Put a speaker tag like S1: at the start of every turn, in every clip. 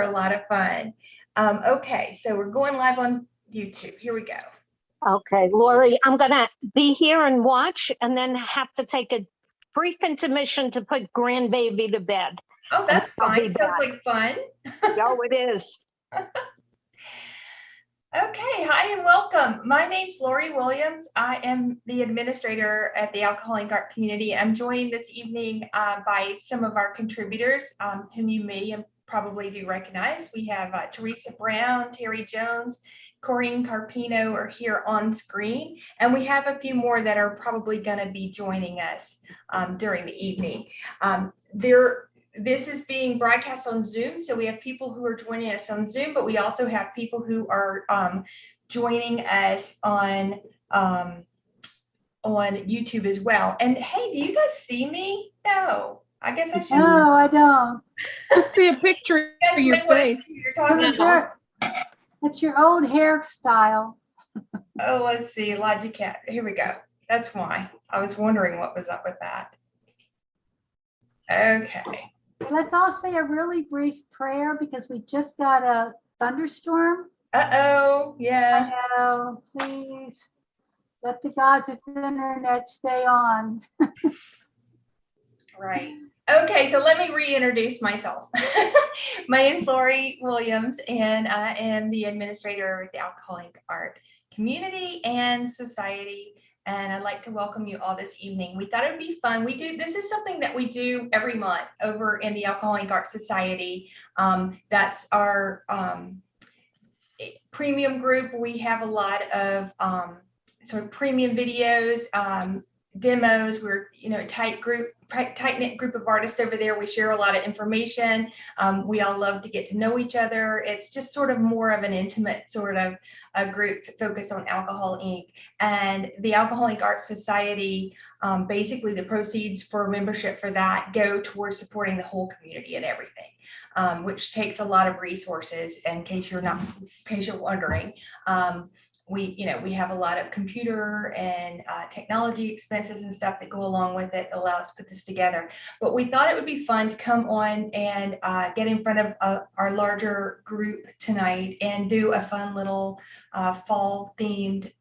S1: a lot of fun. Okay, so we're going live on YouTube. Here we go.
S2: Okay, Lori, I'm going to be here and watch and then have to take a brief intermission to put grandbaby to bed.
S1: Oh, that's fine. Sounds like fun.
S2: Oh, it is.
S1: Okay, hi and welcome. My name's Lori Williams. I am the administrator at the Alcohol Ink Art community. I'm joined this evening by some of our contributors whom you may probably do recognize. We have Teresa Brown, Terry Jones, Corinne Carpino are here on screen, and we have a few more that are probably going to be joining us during the evening. This is being broadcast on Zoom, so we have people who are joining us on Zoom, but we also have people who are joining us on YouTube as well. And hey, do you guys see me? No, I guess I should.
S3: No, I don't.
S4: Just see a picture of your face.
S1: You're talking about.
S3: It's your old hairstyle.
S1: Oh, let's see, Logic Cat. Here we go. That's why I was wondering what was up with that. Okay.
S3: Let's all say a really brief prayer because we just got a thunderstorm.
S1: Uh-oh, yeah.
S3: I know. Please let the gods of the internet stay on.
S1: Right. Okay, so let me reintroduce myself. My name's Lori Williams, and I am the administrator of the Alcohol Ink Art community and society. And I'd like to welcome you all this evening. We thought it would be fun. This is something that we do every month over in the Alcohol Ink Art Society. That's our premium group. We have a lot of sort of premium videos, demos. We're a tight-knit group of artists over there. We share a lot of information. We all love to get to know each other. It's just sort of more of an intimate sort of a group focused on alcohol ink. And the Alcohol Ink Art Society, basically the proceeds for membership for that go towards supporting the whole community and everything, which takes a lot of resources. In case you're wondering. We have a lot of computer and technology expenses and stuff that go along with it that allow us to put this together. But we thought it would be fun to come on and get in front of our larger group tonight and do a fun little fall themed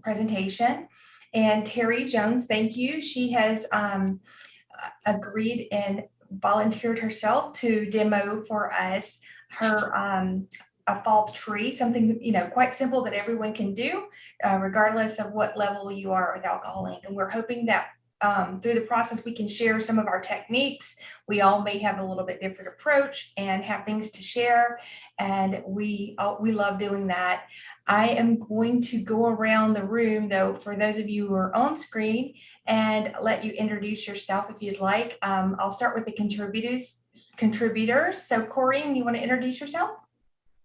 S1: presentation. And Terry Jones, thank you. She has agreed and volunteered herself to demo for us her a fall tree, something quite simple that everyone can do, regardless of what level you are with alcohol ink. And we're hoping that through the process we can share some of our techniques. We all may have a little bit different approach and have things to share, and we love doing that. I am going to go around the room though for those of you who are on screen and let you introduce yourself if you'd like. I'll start with the contributors. So Corinne, you want to introduce yourself?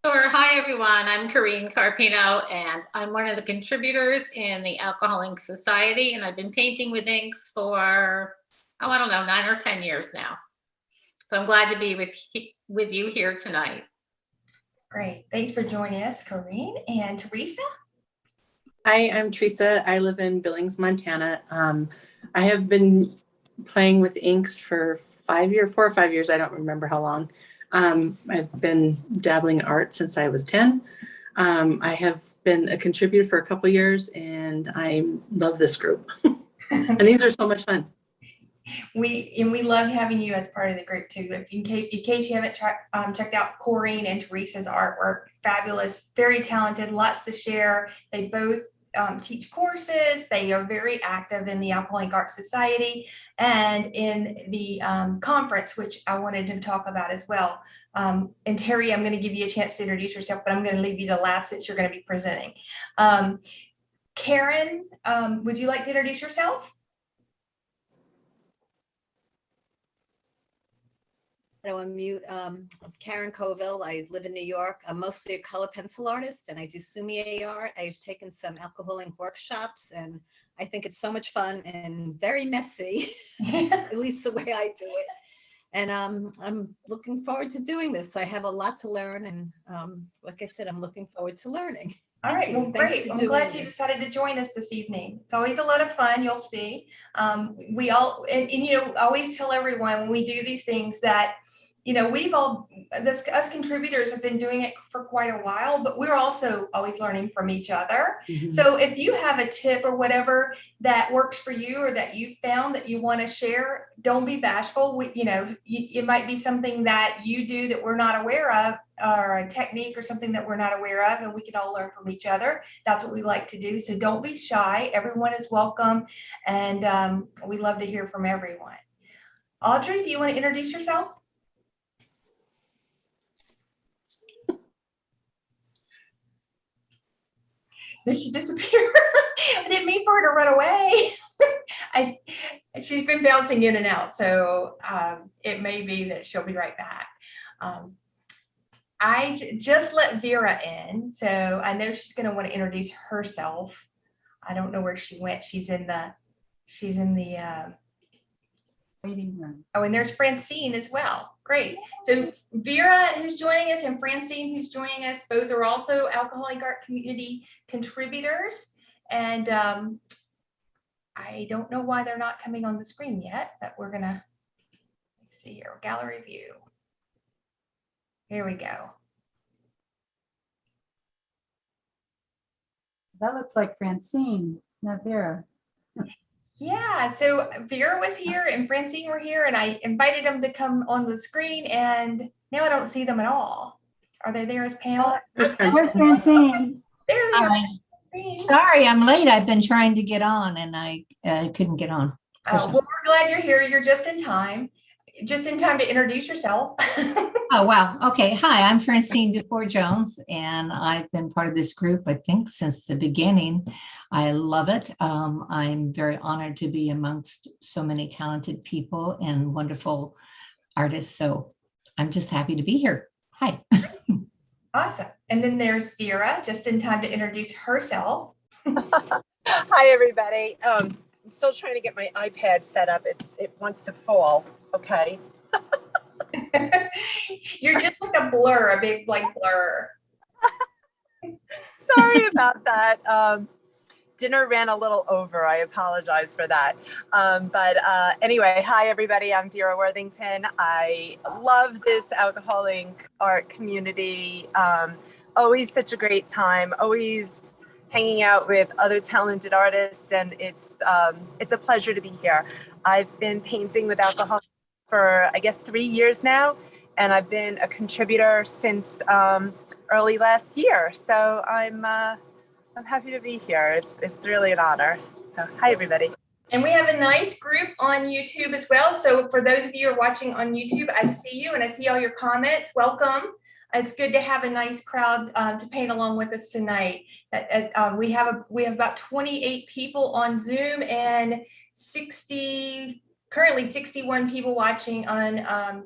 S5: Sure. Hi, everyone. I'm Corinne Carpino, and I'm one of the contributors in the Alcohol Ink Society, and I've been painting with inks for, I don't know, 9 or 10 years now. So I'm glad to be with you here tonight.
S1: Great. Thanks for joining us, Corinne. And Teresa?
S4: Hi, I'm Teresa. I live in Billings, Montana. I have been playing with inks for 4 or 5 years. I don't remember how long. I've been dabbling in art since I was 10. I have been a contributor for a couple of years, and I love this group. And these are so much fun.
S1: We love having you as part of the group too. In case you haven't checked out Corinne and Teresa's artwork, fabulous, very talented, lots to share. They both teach courses. They are very active in the Alcohol Ink Art Society and in the conference, which I wanted to talk about as well. And Terry, I'm going to give you a chance to introduce yourself, but I'm going to leave you to last since you're going to be presenting. Karen, would you like to introduce yourself?
S6: So I'm mute. Karen Colville. I live in New York. I'm mostly a color pencil artist, and I do sumi art. I've taken some alcohol ink workshops, and I think it's so much fun and very messy, at least the way I do it. And I'm looking forward to doing this. I have a lot to learn, and like I said, I'm looking forward to learning.
S1: All right, well, great. I'm glad you decided to join us this evening. It's always a lot of fun, you'll see. We all, and always tell everyone when we do these things that us contributors have been doing it for quite a while, but we're also always learning from each other.
S4: Mhm.
S1: So if you have a tip or whatever that works for you or that you found that you want to share, don't be bashful. It might be something that you do that we're not aware of, or a technique or something that we're not aware of, and we can all learn from each other. That's what we like to do. So don't be shy. Everyone is welcome, and we love to hear from everyone. Audrey, do you want to introduce yourself? Did she disappear? I didn't mean for her to run away. She's been bouncing in and out, so it may be that she'll be right back. I just let Vera in, so I know she's going to want to introduce herself. I don't know where she went. She's in the
S3: Waiting room.
S1: Oh, and there's Francine as well. Great. So Vera who's joining us and Francine who's joining us, both are also Alcoholic Art Community contributors. And I don't know why they're not coming on the screen yet, but we're gonna, let's see here, gallery view. Here we go.
S3: That looks like Francine, not Vera.
S1: Yeah, so Vera was here and Francine were here, and I invited them to come on the screen, and now I don't see them at all. Are they there as panel?
S4: There's
S3: Where's
S4: Francine.
S3: Francine?
S1: There they are. Francine.
S7: Sorry, I'm late. I've been trying to get on and I couldn't get on.
S1: Well, we're glad you're here. You're just in time to introduce yourself.
S7: Oh, wow. Okay. Hi, I'm Francine DeFore-Jones, and I've been part of this group, I think, since the beginning. I love it. I'm very honored to be amongst so many talented people and wonderful artists. So I'm just happy to be here. Hi.
S1: Awesome. And then there's Vera, just in time to introduce herself.
S8: Hi, everybody. I'm still trying to get my iPad set up. It wants to fall. Okay.
S1: You're just like a blur, a big blank blur.
S8: Sorry about that. Dinner ran a little over. I apologize for that. But anyway, hi, everybody. I'm Vera Worthington. I love this alcoholic art community. Always such a great time. Always hanging out with other talented artists, and it's a pleasure to be here. I've been painting with alcohol for, I guess, 3 years now, and I've been a contributor since early last year. So I'm happy to be here. It's really an honor. So hi, everybody.
S1: And we have a nice group on YouTube as well. So for those of you who are watching on YouTube, I see you and I see all your comments. Welcome. It's good to have a nice crowd to paint along with us tonight. We have about 28 people on Zoom and currently 61 people watching on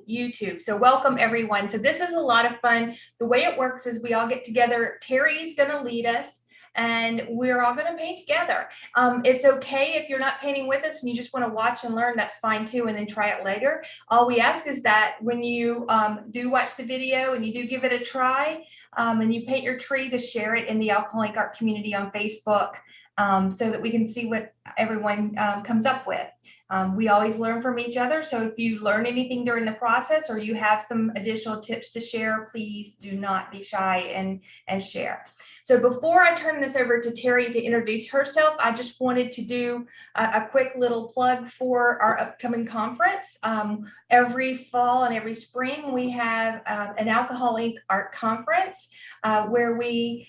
S1: YouTube. So welcome everyone. So this is a lot of fun. The way it works is we all get together. Terry's gonna lead us and we're all gonna paint together. It's okay if you're not painting with us and you just wanna watch and learn, that's fine too, and then try it later. All we ask is that when you do watch the video and you do give it a try and you paint your tree, to share it in the Alcoholic Art Community on Facebook so that we can see what everyone comes up with. We always learn from each other. So if you learn anything during the process or you have some additional tips to share, please do not be shy and share. So before I turn this over to Terry to introduce herself, I just wanted to do a quick little plug for our upcoming conference. Every fall and every spring, we have an Alcoholic Art Conference where we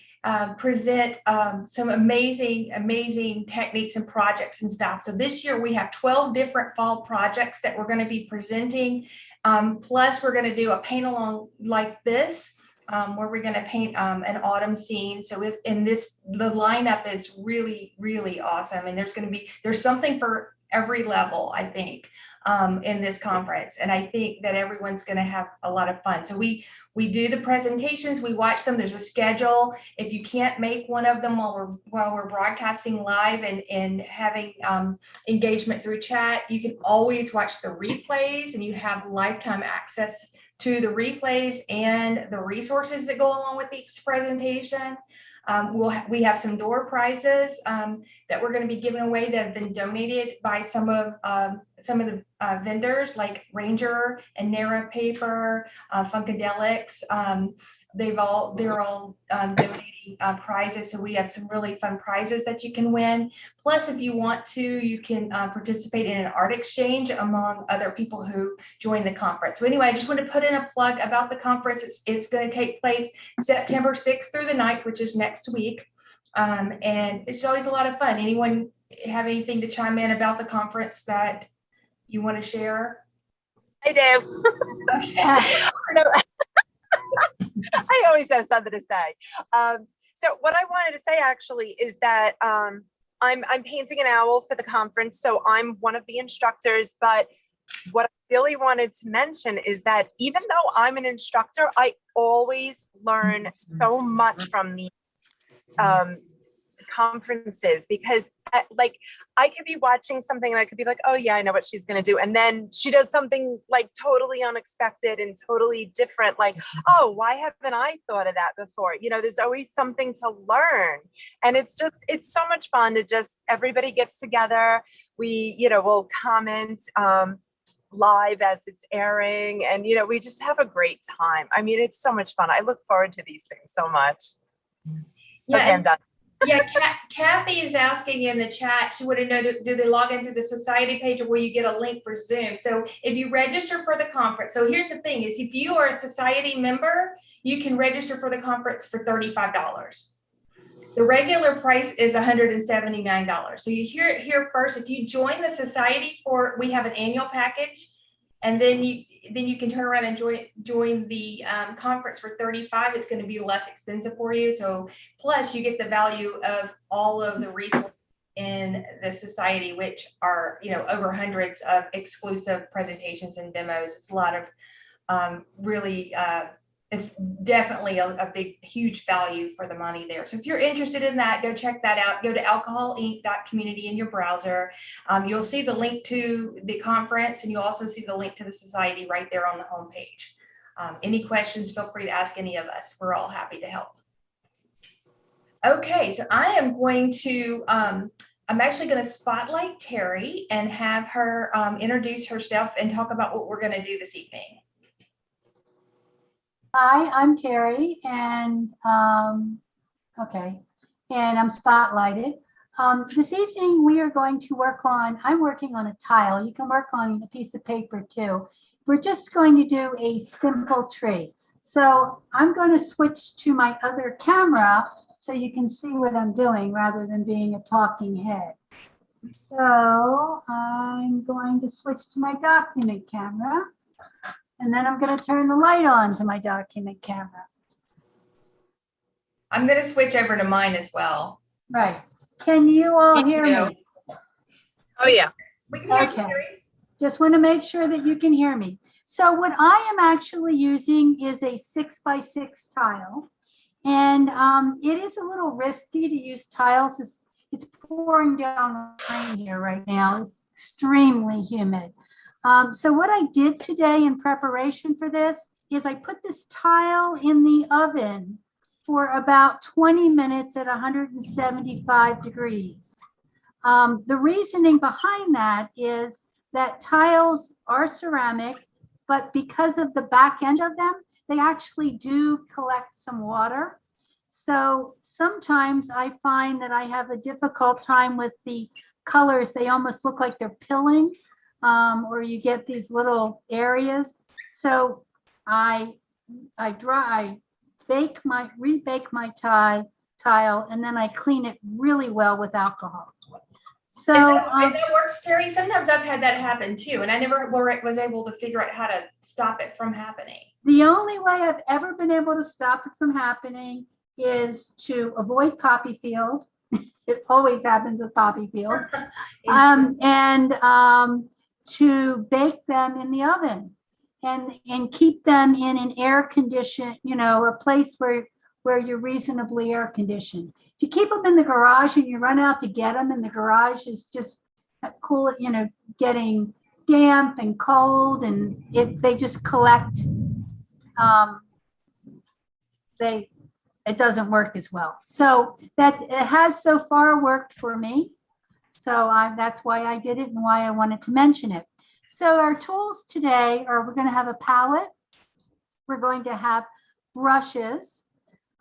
S1: present some amazing techniques and projects and stuff. So this year we have 12 different fall projects that we're going to be presenting. Plus we're going to do a paint along like this, where we're going to paint an autumn scene. So the lineup is really, really awesome. And there's something for every level, I think, in this conference. And I think that everyone's going to have a lot of fun. So we do the presentations, we watch them, there's a schedule. If you can't make one of them while we're broadcasting live and having engagement through chat, you can always watch the replays and you have lifetime access to the replays and the resources that go along with each presentation. We have some door prizes that we're going to be giving away that have been donated by some of some of the vendors like Ranger and Nara Paper, Funkadelics. They're all donating prizes. So we have some really fun prizes that you can win. Plus, if you want to, you can participate in an art exchange among other people who join the conference. So anyway, I just want to put in a plug about the conference. It's going to take place September 6th through the 9th, which is next week. And it's always a lot of fun. Anyone have anything to chime in about the conference that you want to share?
S8: I do. Okay. I always have something to say. So what I wanted to say actually is that I'm painting an owl for the conference. So I'm one of the instructors, but what I really wanted to mention is that even though I'm an instructor, I always learn so much from the conferences, because like I could be watching something and I could be like, oh yeah, I know what she's going to do. And then she does something like totally unexpected and totally different. Like, oh, why haven't I thought of that before? You know, there's always something to learn. And it's so much fun to just, everybody gets together. We, we'll comment live as it's airing, and, we just have a great time. I mean, it's so much fun. I look forward to these things so much.
S1: Yeah.
S8: Okay, I'm done.
S1: Yeah, Kathy is asking in the chat, she wanted to know, do they log into the society page, or will you get a link for Zoom? So if you register for the conference, so here's the thing is, if you are a society member, you can register for the conference for $35. The regular price is $179. So you hear it here first. If you join the society we have an annual package, and then you can turn around and join the conference for $35. It's going to be less expensive for you. So plus you get the value of all of the resources in the society, which are, over hundreds of exclusive presentations and demos. It's a lot of really, it's definitely a big, huge value for the money there. So if you're interested in that, go check that out. Go to alcoholink.community in your browser. You'll see the link to the conference, and you'll also see the link to the society right there on the homepage. Any questions, feel free to ask any of us. We're all happy to help. Okay, so I am going to, I'm actually going to spotlight Terry and have her introduce herself and talk about what we're going to do this evening.
S3: Hi, I'm Terry, and okay, and I'm spotlighted. This evening we are going to work on, I'm working on a tile. You can work on a piece of paper too. We're just going to do a simple tree. So I'm going to switch to my other camera so you can see what I'm doing rather than being a talking head. So I'm going to switch to my document camera. And then I'm going to turn the light on to my document camera.
S1: I'm going to switch over to mine as well.
S3: Right. Can you all hear me?
S8: Oh, yeah.
S1: We can hear you,
S3: Okay.
S1: Terry.
S3: Just want to make sure that you can hear me. So what I am actually using is a 6x6 tile. And it is a little risky to use tiles. It's pouring down rain here right now. It's extremely humid. So what I did today in preparation for this is I put this tile in the oven for about 20 minutes at 175 degrees. The reasoning behind that is that tiles are ceramic, but because of the back end of them, they actually do collect some water. So sometimes I find that I have a difficult time with the colors. They almost look like they're pilling. Or you get these little areas. So I rebake my tile, and then I clean it really well with alcohol. So
S1: and that works, Terry. Sometimes I've had that happen too, and I never was able to figure out how to stop it from happening.
S3: The only way I've ever been able to stop it from happening is to avoid poppy field. It always happens with poppy field. To bake them in the oven and keep them in an air conditioned, a place where you're reasonably air conditioned. If you keep them in the garage and you run out to get them, and the garage is just cool, getting damp and cold, and they just collect. It doesn't work as well. So that it has so far worked for me. So that's why I did it and why I wanted to mention it. So our tools today are, we're going to have a palette. We're going to have brushes.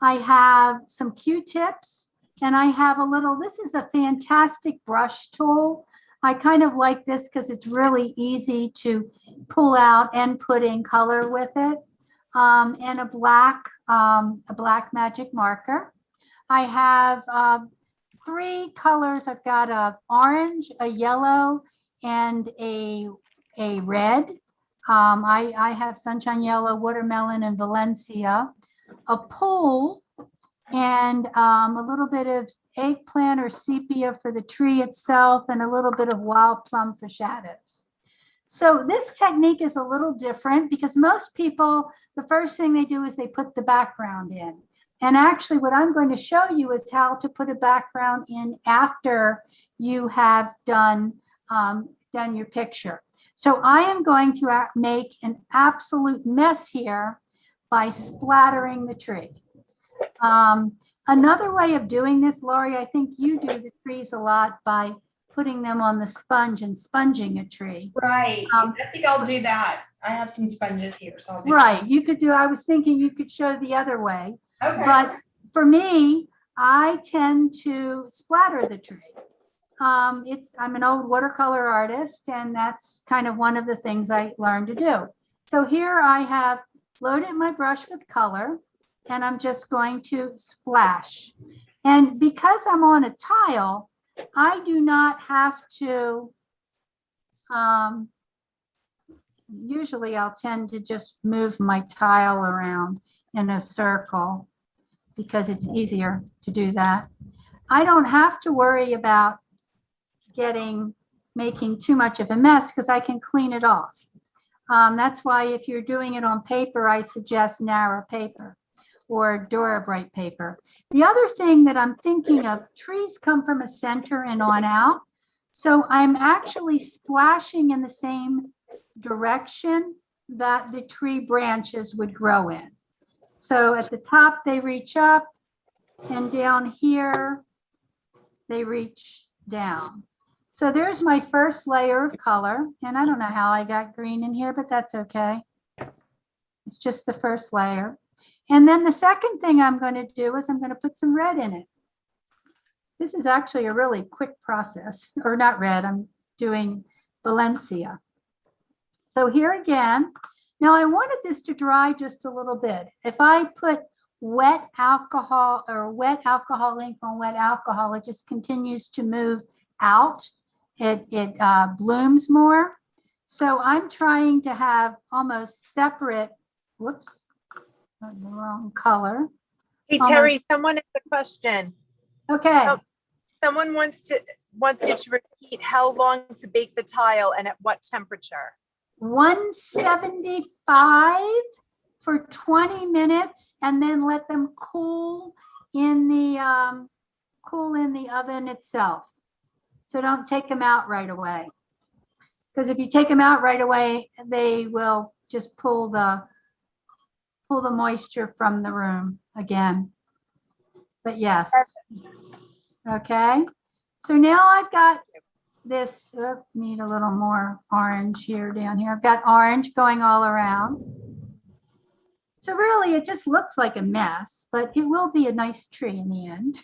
S3: I have some Q-tips, and I have a little, this is a Fantastix brush tool. I kind of like this because it's really easy to pull out and put in color with it. And a black magic marker. I have 3 colors. I've got a orange, a yellow, and a red. I have sunshine yellow, watermelon, and Valencia. A pool, and a little bit of eggplant or sepia for the tree itself, and a little bit of wild plum for shadows. So this technique is a little different because most people, the first thing they do is they put the background in. And actually what I'm going to show you is how to put a background in after you have done your picture. So I am going to make an absolute mess here by splattering the tree. Another way of doing this, Laurie, I think you do the trees a lot by putting them on the sponge and sponging a tree.
S1: Right. I think I'll do that. I have some sponges here, so I'll do
S3: Right. You could do, I was thinking you could show the other way.
S1: Okay.
S3: But for me, I tend to splatter the tree. I'm an old watercolor artist, and that's kind of one of the things I learned to do. So here I have loaded my brush with color, and I'm just going to splash. And because I'm on a tile, I do not have to, usually I'll tend to just move my tile around in a circle because it's easier to do that. I don't have to worry about making too much of a mess because I can clean it off. That's why if you're doing it on paper, I suggest Nara paper or DuraBright paper. The other thing that I'm thinking of, trees come from a center and on out. So I'm actually splashing in the same direction that the tree branches would grow in. So at the top, they reach up, and down here, they reach down. So there's my first layer of color. And I don't know how I got green in here, but that's okay. It's just the first layer. And then the second thing I'm going to do is I'm going to put some red in it. This is actually a really quick process, or not red, I'm doing Valencia. So here again, now I wanted this to dry just a little bit. If I put wet alcohol or wet alcohol ink on wet alcohol, it just continues to move out. It blooms more. So I'm trying to have almost separate, whoops, the wrong color.
S8: Hey, Terry, someone has a question.
S3: Okay.
S8: Someone wants you to repeat how long to bake the tile and at what temperature.
S3: 175 for 20 minutes, and then let them cool in the oven itself. So don't take them out right away, because if you take them out right away, they will just pull the moisture from the room again. But yes. Okay. So now I've got this, need a little more orange here down here. I've got orange going all around. So really it just looks like a mess, but it will be a nice tree in the end.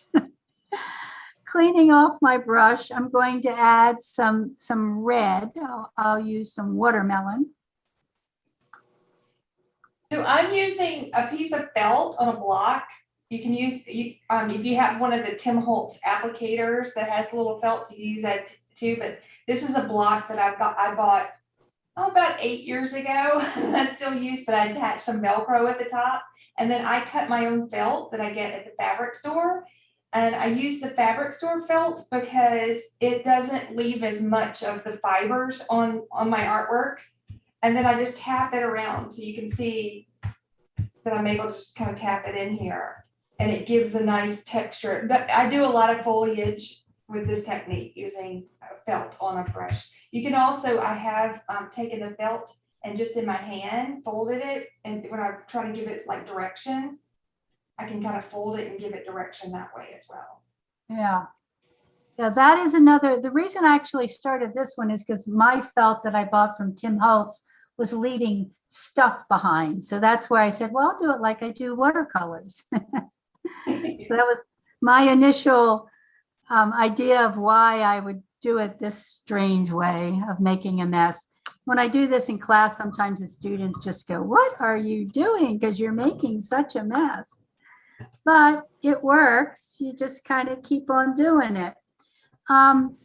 S3: Cleaning off my brush, I'm going to add some red. I'll use some watermelon.
S1: So I'm using a piece of felt on a block. You can use, if you have one of the Tim Holtz applicators that has little felts, you can use that too. But this is a block that I bought about 8 years ago. I still use, but I attached some Velcro at the top. And then I cut my own felt that I get at the fabric store. And I use the fabric store felt because it doesn't leave as much of the fibers on my artwork. And then I just tap it around so you can see that I'm able to just kind of tap it in here. And it gives a nice texture. I do a lot of foliage with this technique using felt on a brush. You can also, I have taken the felt and just in my hand folded it, and when I try to give it like direction, I can kind of fold it and give it direction that way as well.
S3: Yeah. Yeah, that is another, the reason I actually started this one is because my felt that I bought from Tim Holtz was leaving stuff behind. So that's why I said, well, I'll do it like I do watercolors. So that was my initial idea of why I would do it this strange way of making a mess. When I do this in class, sometimes the students just go, what are you doing? Because you're making such a mess. But it works. You just kind of keep on doing it. One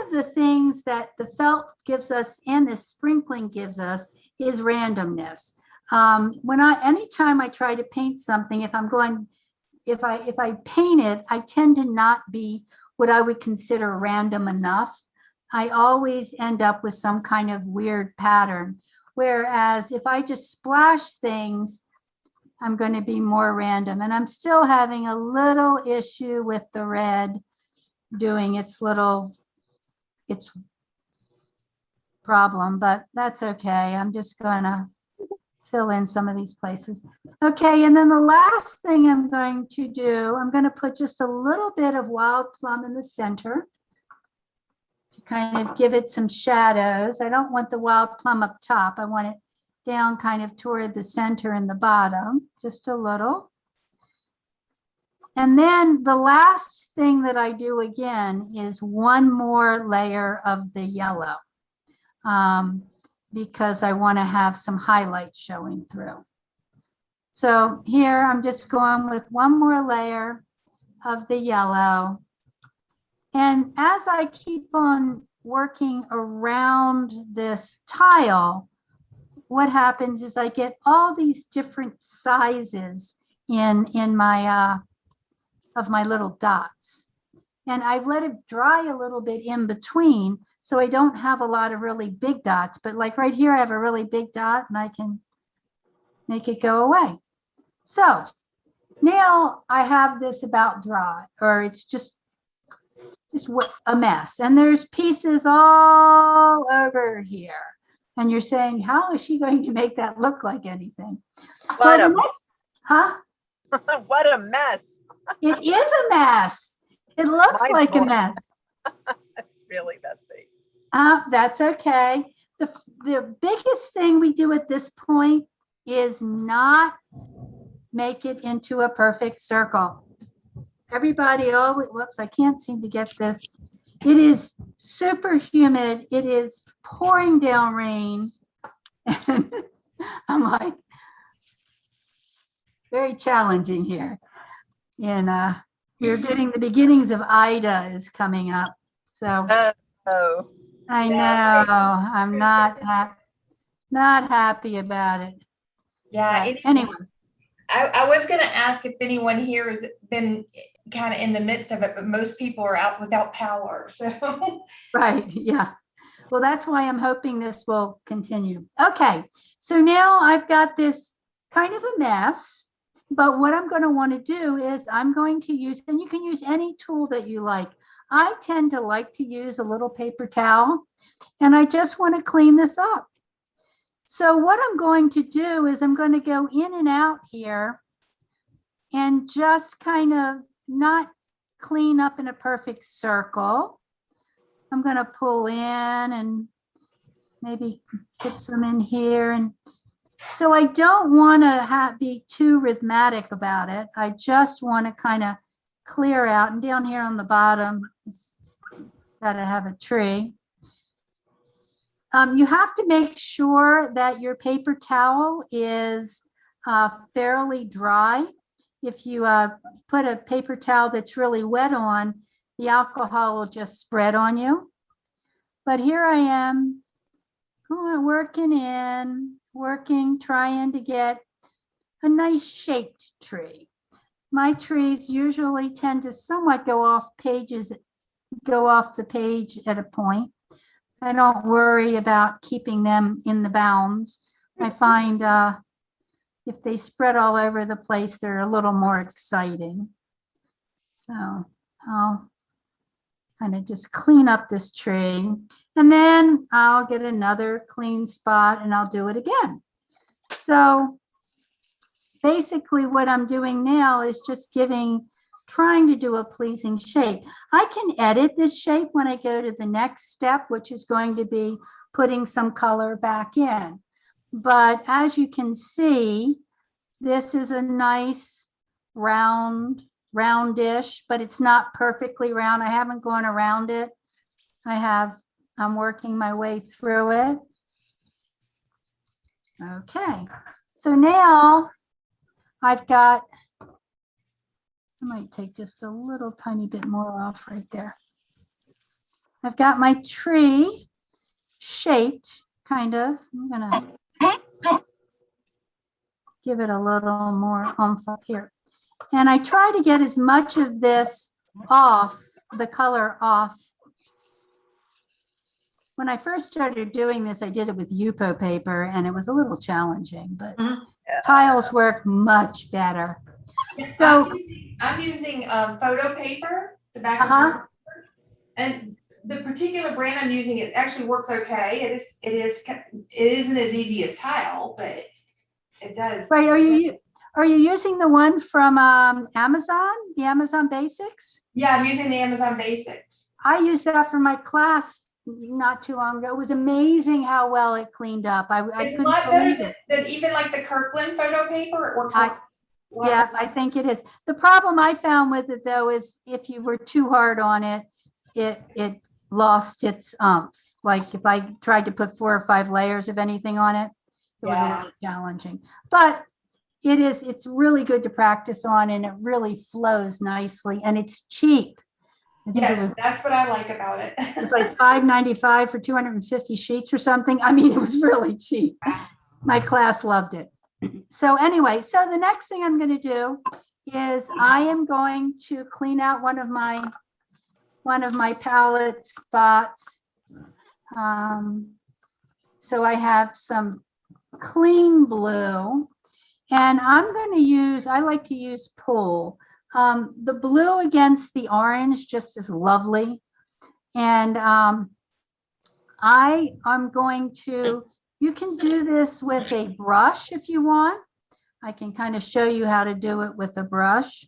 S3: of the things that the felt gives us and the sprinkling gives us is randomness. Anytime I try to paint something, if I paint it, I tend to not be what I would consider random enough. I always end up with some kind of weird pattern. Whereas if I just splash things, I'm going to be more random. And I'm still having a little issue with the red doing its problem, but that's okay. I'm just going to fill in some of these places. Okay, and then the last thing I'm going to do, I'm going to put just a little bit of wild plum in the center to kind of give it some shadows. I don't want the wild plum up top. I want it down kind of toward the center and the bottom, just a little. And then the last thing that I do again is one more layer of the yellow. Because I want to have some highlights showing through. So here I'm just going with one more layer of the yellow. And as I keep on working around this tile, what happens is I get all these different sizes in my of my little dots. And I let it dry a little bit in between, so I don't have a lot of really big dots. But like right here, I have a really big dot and I can make it go away. So now I have this about dry, or it's just a mess. And there's pieces all over here. And you're saying, how is she going to make that look like anything?
S8: What
S3: What
S8: a mess.
S3: It is a mess. It looks like a mess.
S8: It's really messy.
S3: That's okay. The biggest thing we do at this point is not make it into a perfect circle. Everybody always, whoops, I can't seem to get this. It is super humid. It is pouring down rain. And I'm like, very challenging here. And we're getting the beginnings of Ida is coming up. So I know I'm not happy about it.
S1: Yeah.
S3: Anyway.
S1: I was going to ask if anyone here has been kind of in the midst of it, but most people are out without power. So
S3: right. Yeah. Well, that's why I'm hoping this will continue. Okay. So now I've got this kind of a mess, but what I'm going to want to do is I'm going to use, and you can use any tool that you like. I tend to like to use a little paper towel, and I just want to clean this up. So what I'm going to do is I'm going to go in and out here and just kind of not clean up in a perfect circle. I'm going to pull in and maybe put some in here. And so I don't want to be too rhythmic about it. I just want to kind of clear out. And down here on the bottom, it's got to have a tree. You have to make sure that your paper towel is fairly dry. If you put a paper towel that's really wet on, the alcohol will just spread on you. But here I am working, trying to get a nice shaped tree. My trees usually tend to somewhat go off the page at a point. I don't worry about keeping them in the bounds. I find if they spread all over the place, they're a little more exciting. So I'll kind of just clean up this tree, and then I'll get another clean spot and I'll do it again. So basically what I'm doing now is just giving trying to do a pleasing shape. I can edit this shape when I go to the next step, which is going to be putting some color back in. But as you can see, this is a nice roundish, but it's not perfectly round. I haven't gone around it. I'm working my way through it. Okay, so now I've got, I might take just a little tiny bit more off right there. I've got my tree shaped, kind of. I'm gonna give it a little more oomph up here. And I try to get as much of this off, the color off. When I first started doing this, I did it with Yupo paper and it was a little challenging, but tiles work much better. So
S1: I'm using photo paper, the back of and the particular brand I'm using, it actually works okay. It isn't as easy as tile, but it does.
S3: Right, are you using the one from Amazon, the Amazon Basics?
S1: Yeah, I'm using the Amazon Basics.
S3: I used that for my class not too long ago. It was amazing how well it cleaned up. I
S1: It's a
S3: couldn't
S1: lot better
S3: believe it.
S1: than even like the Kirkland photo paper. It works.
S3: Yeah, I think it is. The problem I found with it though is if you were too hard on it, it lost its umph. Like if I tried to put 4 or 5 layers of anything on it, it was a little challenging. But it's really good to practice on and it really flows nicely and it's cheap.
S1: Yes, that's what I like about it.
S3: It's like $5.95 for 250 sheets or something. I mean, it was really cheap. My class loved it. So anyway, so the next thing I'm going to do is I am going to clean out one of my palette spots. So I have some clean blue and I'm going to use, I like to use Pool. The blue against the orange just is lovely. And I'm going to, you can do this with a brush if you want. I can kind of show you how to do it with a brush,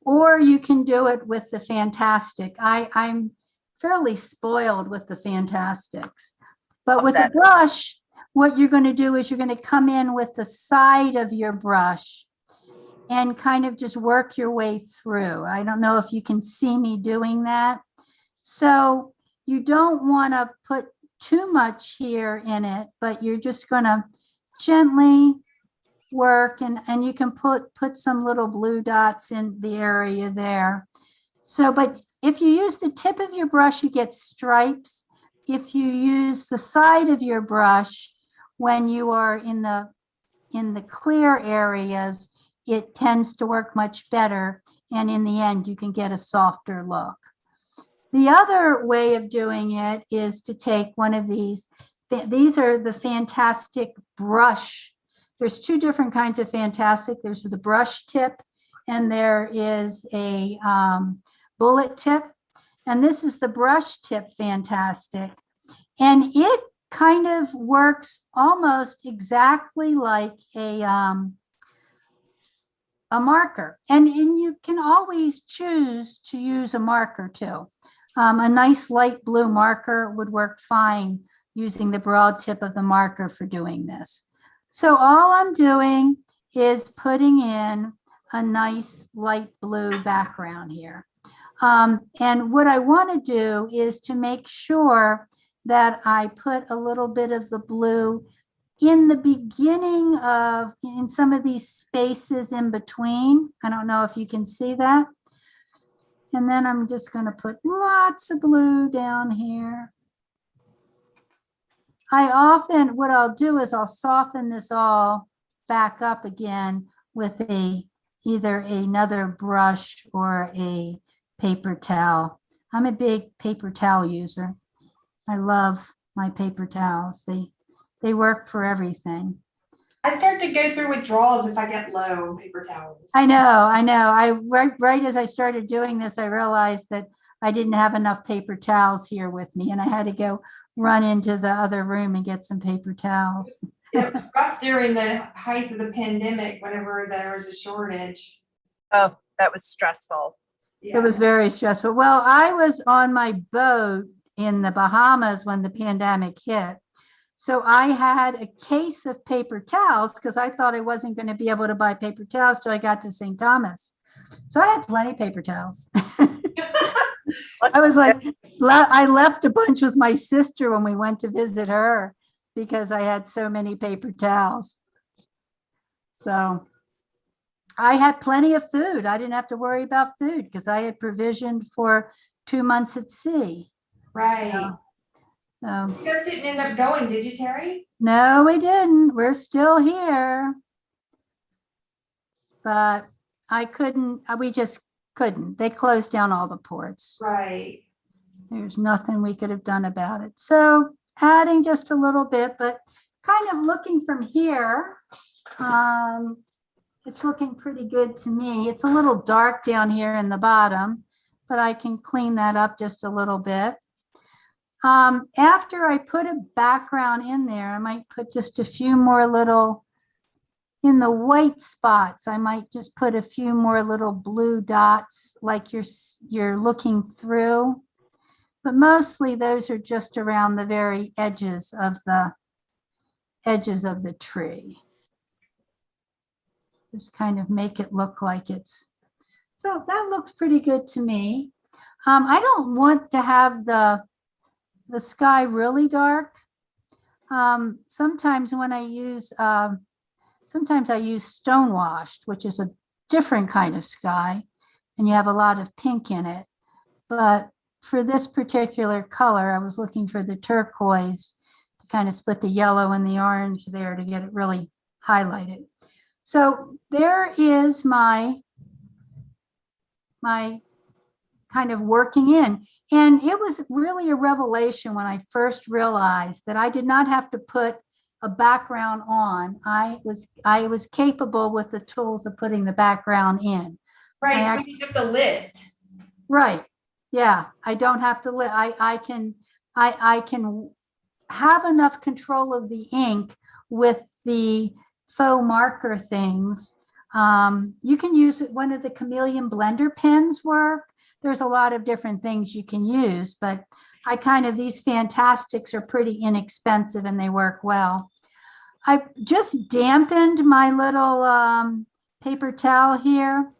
S3: or you can do it with the Fantastix. I'm fairly spoiled with the Fantastix, but with a brush, what you're going to do is you're going to come in with the side of your brush and kind of just work your way through. I don't know if you can see me doing that. So you don't want to put too much here in it, but you're just going to gently work and you can put some little blue dots in the area there. So, but if you use the tip of your brush, you get stripes. If you use the side of your brush, when you are in the clear areas, it tends to work much better. And in the end, you can get a softer look. The other way of doing it is to take one of these. These are the Fantastix brush. There's 2 different kinds of Fantastix. There's the brush tip and there is a bullet tip. And this is the brush tip Fantastix. And it kind of works almost exactly like a marker. And you can always choose to use a marker too. A nice light blue marker would work fine using the broad tip of the marker for doing this. So all I'm doing is putting in a nice light blue background here. And what I want to do is to make sure that I put a little bit of the blue in the beginning of, in some of these spaces in between. I don't know if you can see that. And then I'm just going to put lots of blue down here. What I'll do is I'll soften this all back up again with either another brush or a paper towel. I'm a big paper towel user. I love my paper towels. They work for everything.
S1: I start to go through withdrawals if I get low on paper towels.
S3: I know. Right as I started doing this, I realized that I didn't have enough paper towels here with me and I had to go run into the other room and get some paper towels.
S1: It was rough during the height of the pandemic whenever there was a shortage.
S8: Oh, that was stressful.
S3: It was very stressful. Well, I was on my boat in the Bahamas when the pandemic hit. So I had a case of paper towels because I thought I wasn't going to be able to buy paper towels till I got to St. Thomas. So I had plenty of paper towels. I was like, I left a bunch with my sister when we went to visit her because I had so many paper towels. So I had plenty of food. I didn't have to worry about food because I had provisioned for 2 months at sea.
S1: Right.
S3: So
S1: You guys didn't end up going, did you, Terry?
S3: no, we didn't. We're still here. But I couldn't, we just couldn't. They closed down all the ports.
S1: Right.
S3: There's nothing we could have done about it. So adding just a little bit, but kind of looking from here, it's looking pretty good to me. It's a little dark down here in the bottom, but I can clean that up just a little bit. After I put a background in there, I might put just a few more little, in the white spots, I might just put a few more little blue dots like you're looking through. But mostly those are just around the very edges of the tree. Just kind of make it look like it's, so that looks pretty good to me. I don't want to have the sky really dark. Sometimes when I use, sometimes I use stonewashed, which is a different kind of sky, and you have a lot of pink in it. But for this particular color, I was looking for the turquoise to kind of split the yellow and the orange there to get it really highlighted. So there is my kind of working in. And it was really a revelation when I first realized that I did not have to put a background on. I was capable with the tools of putting the background in.
S1: Right, so you have to lift.
S3: Right. Yeah, I don't have to lift. I can have enough control of the ink with the faux marker things. You can use one of the chameleon blender pens work. There's a lot of different things you can use, but these Fantastix are pretty inexpensive and they work well. I just dampened my little paper towel here,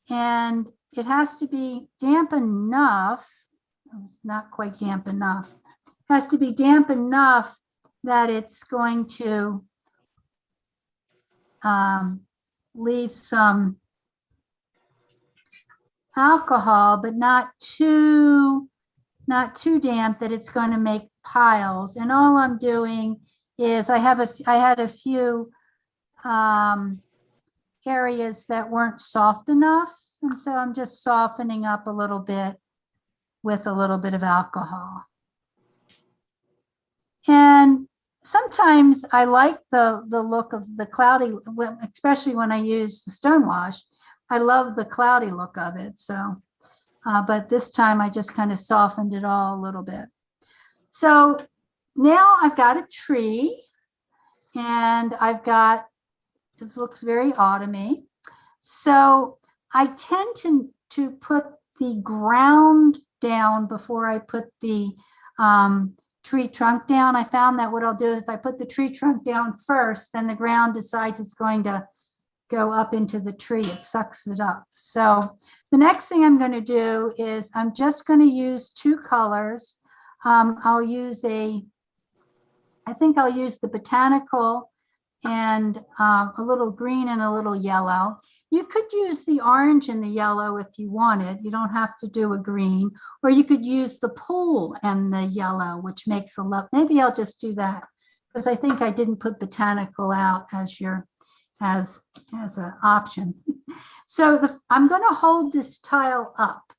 S3: and it has to be damp enough. It's not quite damp enough. It has to be damp enough that it's going to leave some alcohol, but not too damp that it's going to make piles. And all I'm doing is I had a few areas that weren't soft enough, and so I'm just softening up a little bit with a little bit of alcohol. And sometimes I like the look of the cloudy, especially when I use the stonewash. I love the cloudy look of it. So, but this time I just kind of softened it all a little bit. So now I've got a tree, and this looks very autumny. So I tend to put the ground down before I put the tree trunk down. I found that what I'll do, if I put the tree trunk down first, then the ground decides it's going to go up into the tree. It sucks it up. So the next thing I'm going to do is I'm just going to use two colors. I'll use I think I'll use the botanical and a little green and a little yellow. You could use the orange and the yellow if you wanted. You don't have to do a green, or you could use the pool and the yellow, which makes a lot. Maybe I'll just do that because I think I didn't put botanical out as an option. So I'm going to hold this tile up.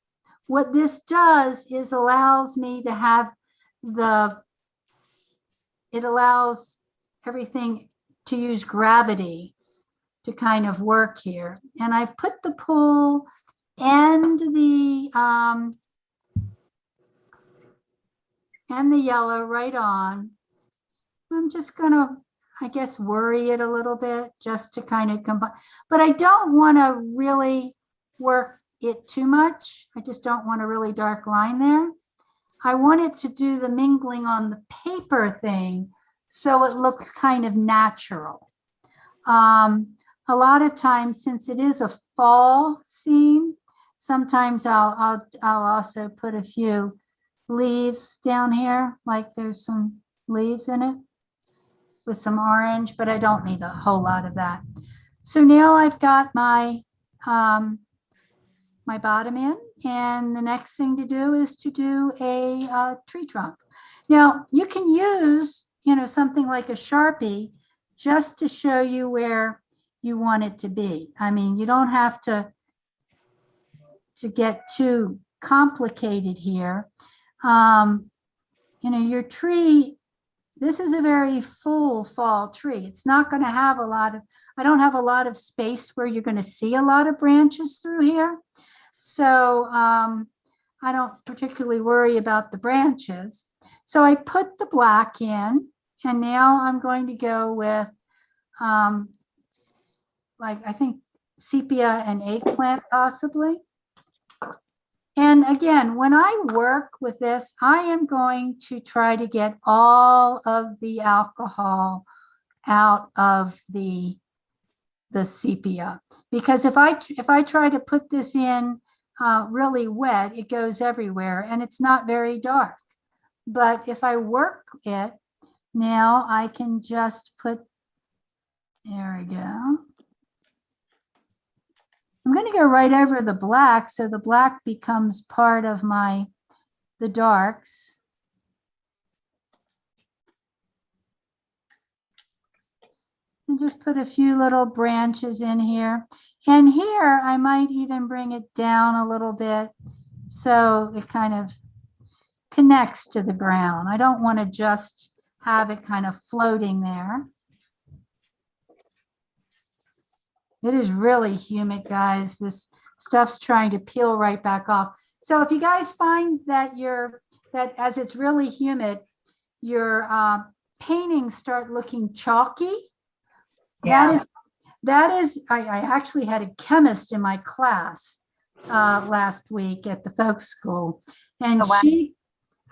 S3: What this does is allows me to have it allows everything to use gravity to kind of work here. And I've put the pool and the yellow right on. I'm just gonna, I guess, worry it a little bit just to kind of combine, but I don't want to really work it too much. I just don't want a really dark line there. I want it to do the mingling on the paper thing so it looks kind of natural. A lot of times, since it is a fall scene, sometimes I'll also put a few leaves down here, like there's some leaves in it with some orange, but I don't need a whole lot of that. So now I've got my my bottom in, and the next thing to do is to do a tree trunk. Now you can use, something like a Sharpie just to show you where you want it to be. I mean, you don't have to get too complicated here. Your tree, this is a very full fall tree. It's not going to have I don't have a lot of space where you're going to see a lot of branches through here. So I don't particularly worry about the branches. So I put the black in, and now I'm going to go with I think sepia and eggplant possibly. And again, when I work with this, I am going to try to get all of the alcohol out of the sepia, because if I try to put this in really wet, it goes everywhere and it's not very dark. But if I work it, now I can just put, there we go. I'm going to go right over the black, so the black becomes part of the darks. And just put a few little branches in here. And here I might even bring it down a little bit so it kind of connects to the ground. I don't want to just have it kind of floating there. It is really humid, guys. This stuff's trying to peel right back off. So if you guys find that as it's really humid, your paintings start looking chalky,
S7: Yeah.
S3: that is, I actually had a chemist in my class last week at the folk school, and
S8: Oh, wow.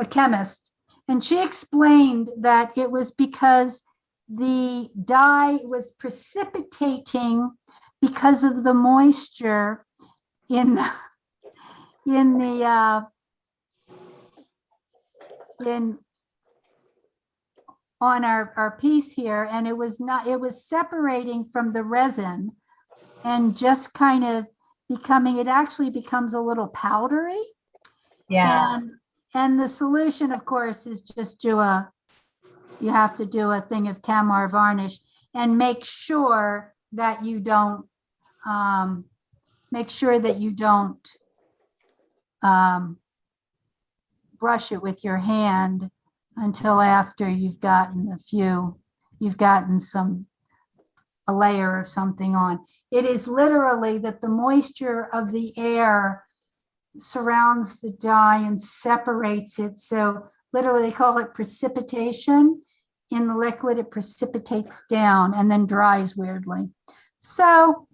S3: a chemist, and she explained that it was because the dye was precipitating because of the moisture on our piece here, and it was separating from the resin and just kind of it actually becomes a little powdery.
S7: Yeah.
S3: And the solution, of course, is just you have to do a thing of Camar varnish and make sure that you don't brush it with your hand until after you've gotten a layer of something on. It is literally that the moisture of the air surrounds the dye and separates it. So literally they call it precipitation. In the liquid, it precipitates down and then dries weirdly. So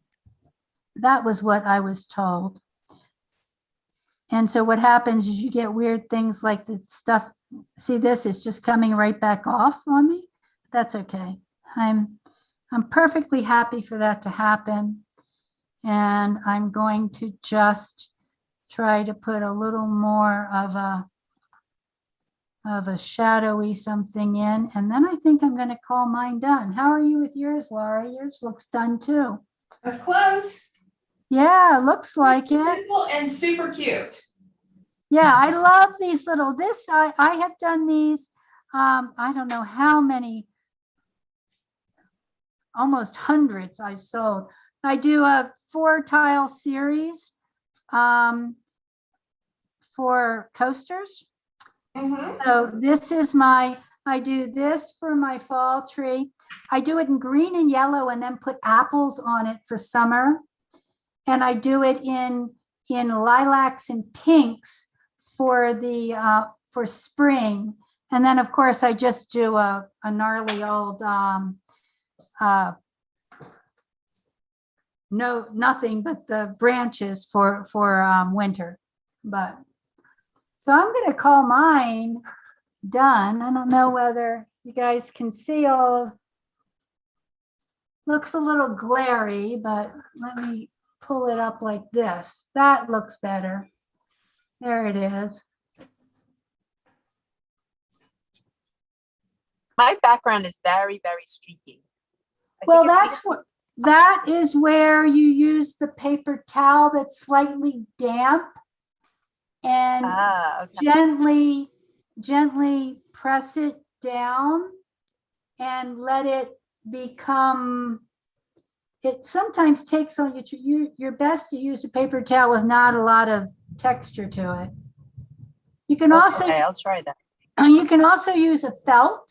S3: that was what I was told. And so what happens is you get weird things like the stuff. See, this is just coming right back off on me. That's okay. I'm perfectly happy for that to happen. And I'm going to just try to put a little more of a shadowy something in. And then I think I'm going to call mine done. How are you with yours, Laura? Yours looks done too.
S1: That's close.
S3: Yeah, looks like it.
S1: Simple and super cute.
S3: Yeah, I love these little, I have done these, I don't know how many, almost hundreds I've sold. I do a 4-tile series for coasters.
S1: Mm-hmm.
S3: So this is I do this for my fall tree. I do it in green and yellow and then put apples on it for summer. And I do it in lilacs and pinks for for spring. And then of course I just do a gnarly old nothing but the branches for winter. But so I'm going to call mine done. I don't know whether you guys can see all. Looks a little glary, but let me pull it up like this. That looks better. There it is.
S8: My background is very, very streaky.
S3: Well, that is where you use the paper towel that's slightly damp and
S8: okay.
S3: gently press it down and let it become, it sometimes takes on your best to use a paper towel with not a lot of texture to it. You can also,
S8: I'll try that.
S3: you can also use a felt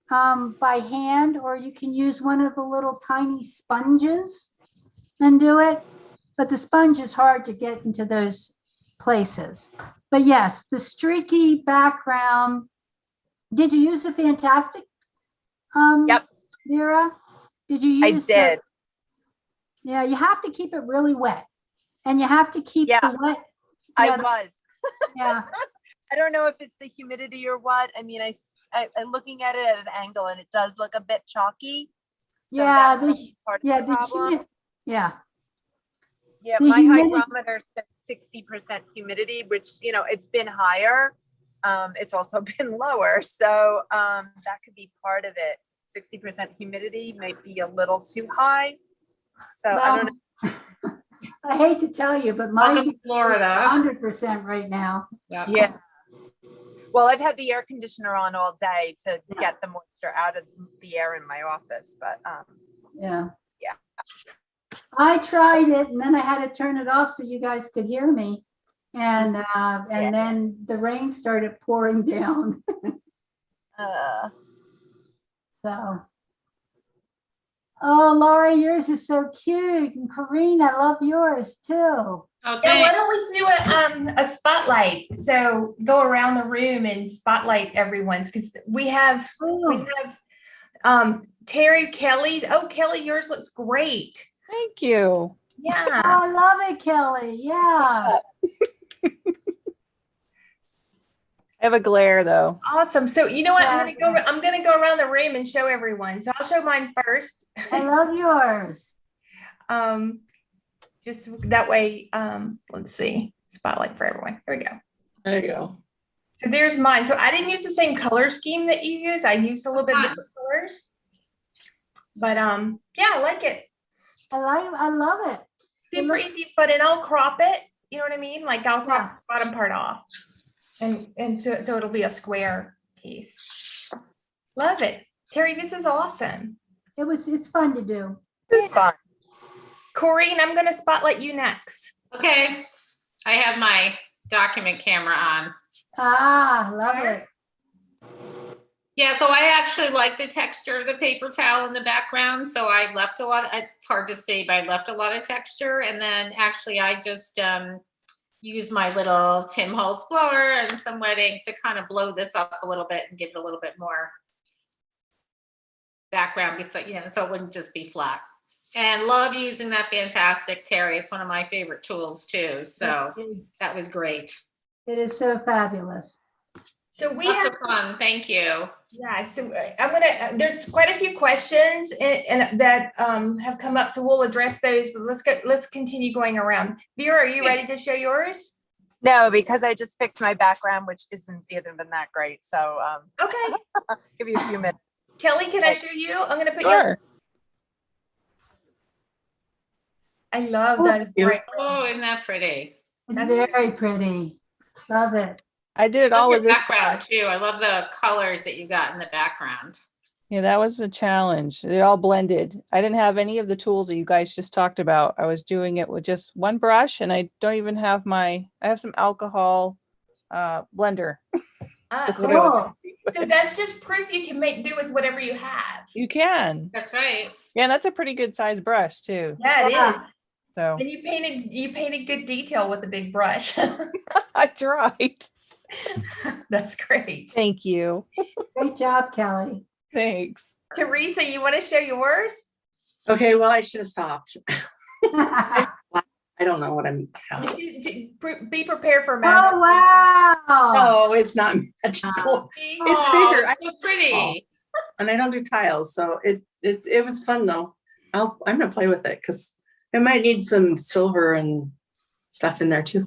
S3: by hand, or you can use one of the little tiny sponges and do it. But the sponge is hard to get into those places. But yes, the streaky background. Did you use a Fantastix?
S8: Yep.
S3: Vera, did you use?
S8: I did.
S3: Yeah, you have to keep it really wet, and you have to keep the wet.
S8: I was.
S3: Yeah.
S8: I don't know if it's the humidity or what. I mean, I'm looking at it at an angle, and it does look a bit chalky. So
S3: yeah.
S8: Part of the problem.
S3: Yeah.
S8: Yeah, my hygrometer says 60% humidity, which, you know, it's been higher. It's also been lower. So that could be part of it. 60% humidity might be a little too high. So I don't know.
S3: I hate to tell you, but mine's
S5: Florida
S3: 100% right now.
S8: Yeah. Well, I've had the air conditioner on all day to get the moisture out of the air in my office, but
S3: yeah.
S8: Yeah.
S3: I tried it, and then I had to turn it off so you guys could hear me. And then the rain started pouring down. So, oh, Laura, yours is so cute, and Karina, I love yours too.
S5: Okay.
S1: Yeah, why don't we do a spotlight? So go around the room and spotlight everyone's, because we have Terry, Kelly's. Oh, Kelly, yours looks great.
S9: Thank you.
S1: Yeah.
S3: Oh, I love it, Kelly. Yeah.
S9: I have a glare though.
S1: Awesome. So you know what? I'm gonna go around the room and show everyone. So I'll show mine first.
S3: I love yours.
S1: Just that way, let's see. Spotlight for everyone. Here we go.
S4: There you go.
S1: So there's mine. So I didn't use the same color scheme that you use. I used a little bit different colors. But yeah, I like it.
S3: I love it.
S1: Super easy, but I'll crop it. You know what I mean? Like I'll crop the bottom part off. And so it'll be a square piece. Love it. Terry, this is awesome.
S3: It's fun to do.
S8: It's fun.
S1: Corrine, I'm going to spotlight you next.
S5: Okay. I have my document camera on.
S3: Ah, love it.
S5: Yeah, so I actually like the texture of the paper towel in the background. So I left a lot, it's hard to see, but I left a lot of texture. And then actually I just used my little Tim Holtz blower and some wet ink to kind of blow this up a little bit and give it a little bit more background, beside, you know, so it wouldn't just be flat. And love using that Fantastix, Terry. It's one of my favorite tools too. So that was great.
S3: It is so fabulous.
S1: So we
S5: Lots
S1: have
S5: of fun. Thank you.
S1: Yeah, so there's quite a few questions and that have come up, so we'll address those, but let's continue going around. Vera, are you ready to show yours?
S8: No, because I just fixed my background, which isn't even been that great. So
S1: Okay.
S8: give you a few minutes.
S1: Kelly, can I show you? I'm gonna put
S9: Sure.
S1: I love that.
S5: Oh, isn't that pretty?
S3: It's very pretty. Love it.
S9: I did it all with this
S5: background too. I love the colors that you got in the background.
S9: Yeah, that was a challenge. It all blended. I didn't have any of the tools that you guys just talked about. I was doing it with just one brush, and I don't even have I have some alcohol blender.
S1: Cool. So that's just proof you can make do with whatever you have.
S9: You can.
S5: That's right.
S9: Yeah, and that's a pretty good size brush too.
S1: Yeah, it is.
S9: So
S1: and you painted good detail with a big brush.
S9: I tried.
S1: That's great.
S9: Thank you.
S3: Great job, Kelly.
S9: Thanks.
S1: Teresa, you want to show yours?
S4: Okay, well, I should have stopped. I don't know what I'm.
S1: Be prepared for magic.
S3: Oh, wow.
S4: No, it's not magical. It's bigger.
S5: Oh, so pretty.
S4: And I don't do tiles, so it was fun though. I'm gonna play with it because it might need some silver and stuff in there too.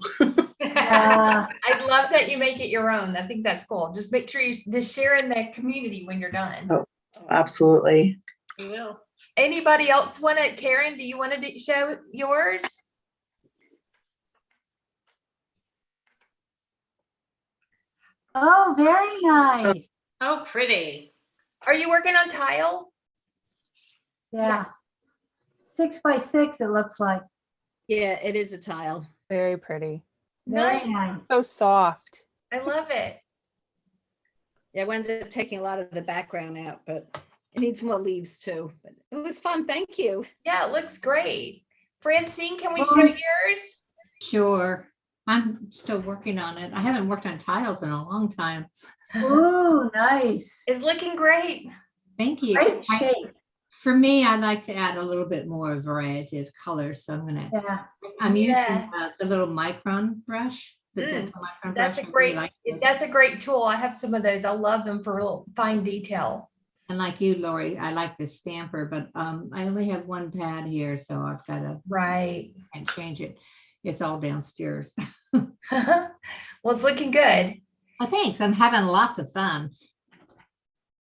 S1: I'd love that you make it your own. I think that's cool. Just make sure you just share in the community when you're done.
S4: Oh, absolutely.
S5: You will.
S1: Anybody else want to? Karen, do you want to show yours?
S3: Oh, very nice.
S5: Oh, pretty.
S1: Are you working on tile?
S3: Yeah. 6 by 6, it looks like.
S6: Yeah, it is a tile.
S9: Very pretty.
S3: Very nice.
S9: So soft.
S1: I love it.
S6: Yeah, I wound up taking a lot of the background out, but it needs more leaves too. But it was fun. Thank you.
S1: Yeah, it looks great. Francine, can we show yours?
S7: Sure. I'm still working on it. I haven't worked on tiles in a long time.
S3: Oh, nice.
S1: It's looking great.
S7: Thank you.
S3: Great shape.
S7: For me, I like to add a little bit more variety of colors. So I'm using the little micron brush. The dental micron
S1: That's
S7: brush.
S1: a great,
S7: those.
S1: that's a great tool. I have some of those. I love them for real fine detail.
S7: And like you, Lori, I like the stamper, but I only have one pad here, so I've got to and change it. It's all downstairs.
S1: Well, it's looking good.
S7: Oh, thanks. I'm having lots of fun.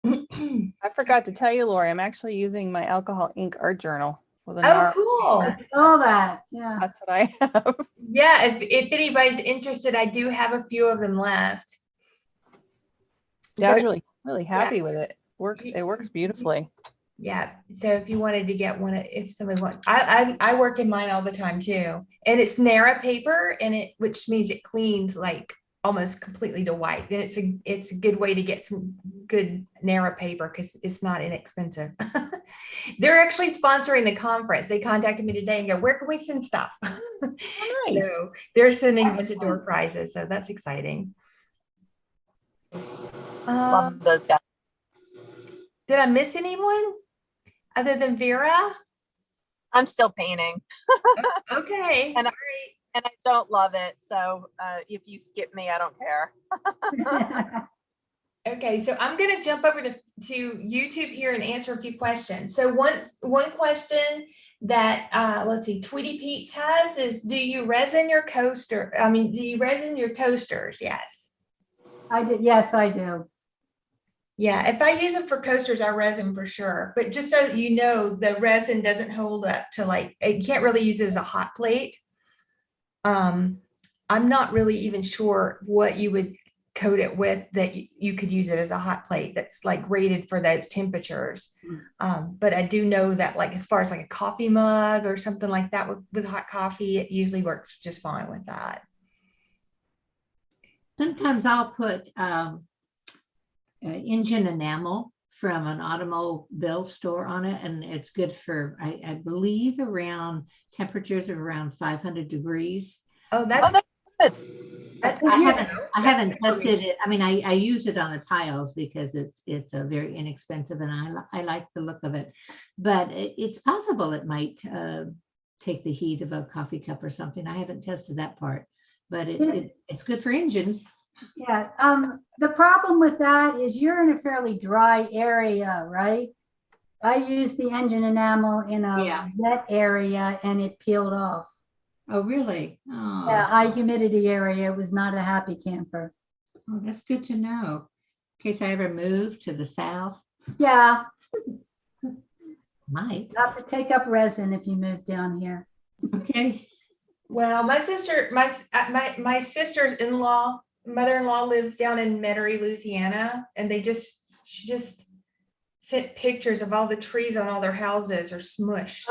S9: I forgot to tell you, Lori, I'm actually using my alcohol ink art journal with a
S1: Oh,
S9: Nara.
S1: cool.
S3: I saw that. Yeah.
S9: That's what I have.
S1: Yeah, if anybody's interested, I do have a few of them left.
S9: Yeah, I was really happy with it. It works beautifully.
S1: Yeah. So if you wanted to get one, if somebody wants, I work in mine all the time too. And it's Nara paper which means it cleans like almost completely to white. And it's a good way to get some good Nara paper because it's not inexpensive. They're actually sponsoring the conference. They contacted me today and go, where can we send stuff?
S9: Nice.
S1: So they're sending a bunch of door prizes. So that's exciting.
S8: Love those guys.
S1: Did I miss anyone other than Vera?
S8: I'm still painting.
S1: Okay.
S8: And I don't love it. So if you skip me, I don't care.
S1: Okay, so I'm going to jump over to YouTube here and answer a few questions. So one question that let's see, Tweety Pete's has is, do you resin your coaster? Do you resin your coasters? Yes.
S3: I did. Yes, I do.
S1: Yeah, if I use them for coasters, I resin for sure. But just so you know, the resin doesn't hold up to you can't really use it as a hot plate. I'm not really even sure what you would coat it with that you could use it as a hot plate that's like rated for those temperatures. But I do know that as far as like a coffee mug or something like that with hot coffee, it usually works just fine with that.
S7: Sometimes I'll put engine enamel from an automobile store on it, and it's good for I believe around temperatures of around 500 degrees.
S1: Oh, that's
S8: good.
S7: I haven't tested it. I use it on the tiles because it's a very inexpensive, and I like the look of it. But it's possible it might take the heat of a coffee cup or something. I haven't tested that part, but it's good for engines.
S3: Yeah. The problem with that is you're in a fairly dry area, right? I used the engine enamel in a wet area and it peeled off.
S7: Oh, really? Oh.
S3: Yeah, high humidity area was not a happy camper.
S7: Oh, that's good to know. In case I ever move to the south.
S3: Yeah.
S7: Might.
S3: Have to take up resin if you move down here.
S7: Okay.
S1: Well, my sister's mother-in-law lives down in Metairie, Louisiana, and she just sent pictures of all the trees on all their houses are smushed.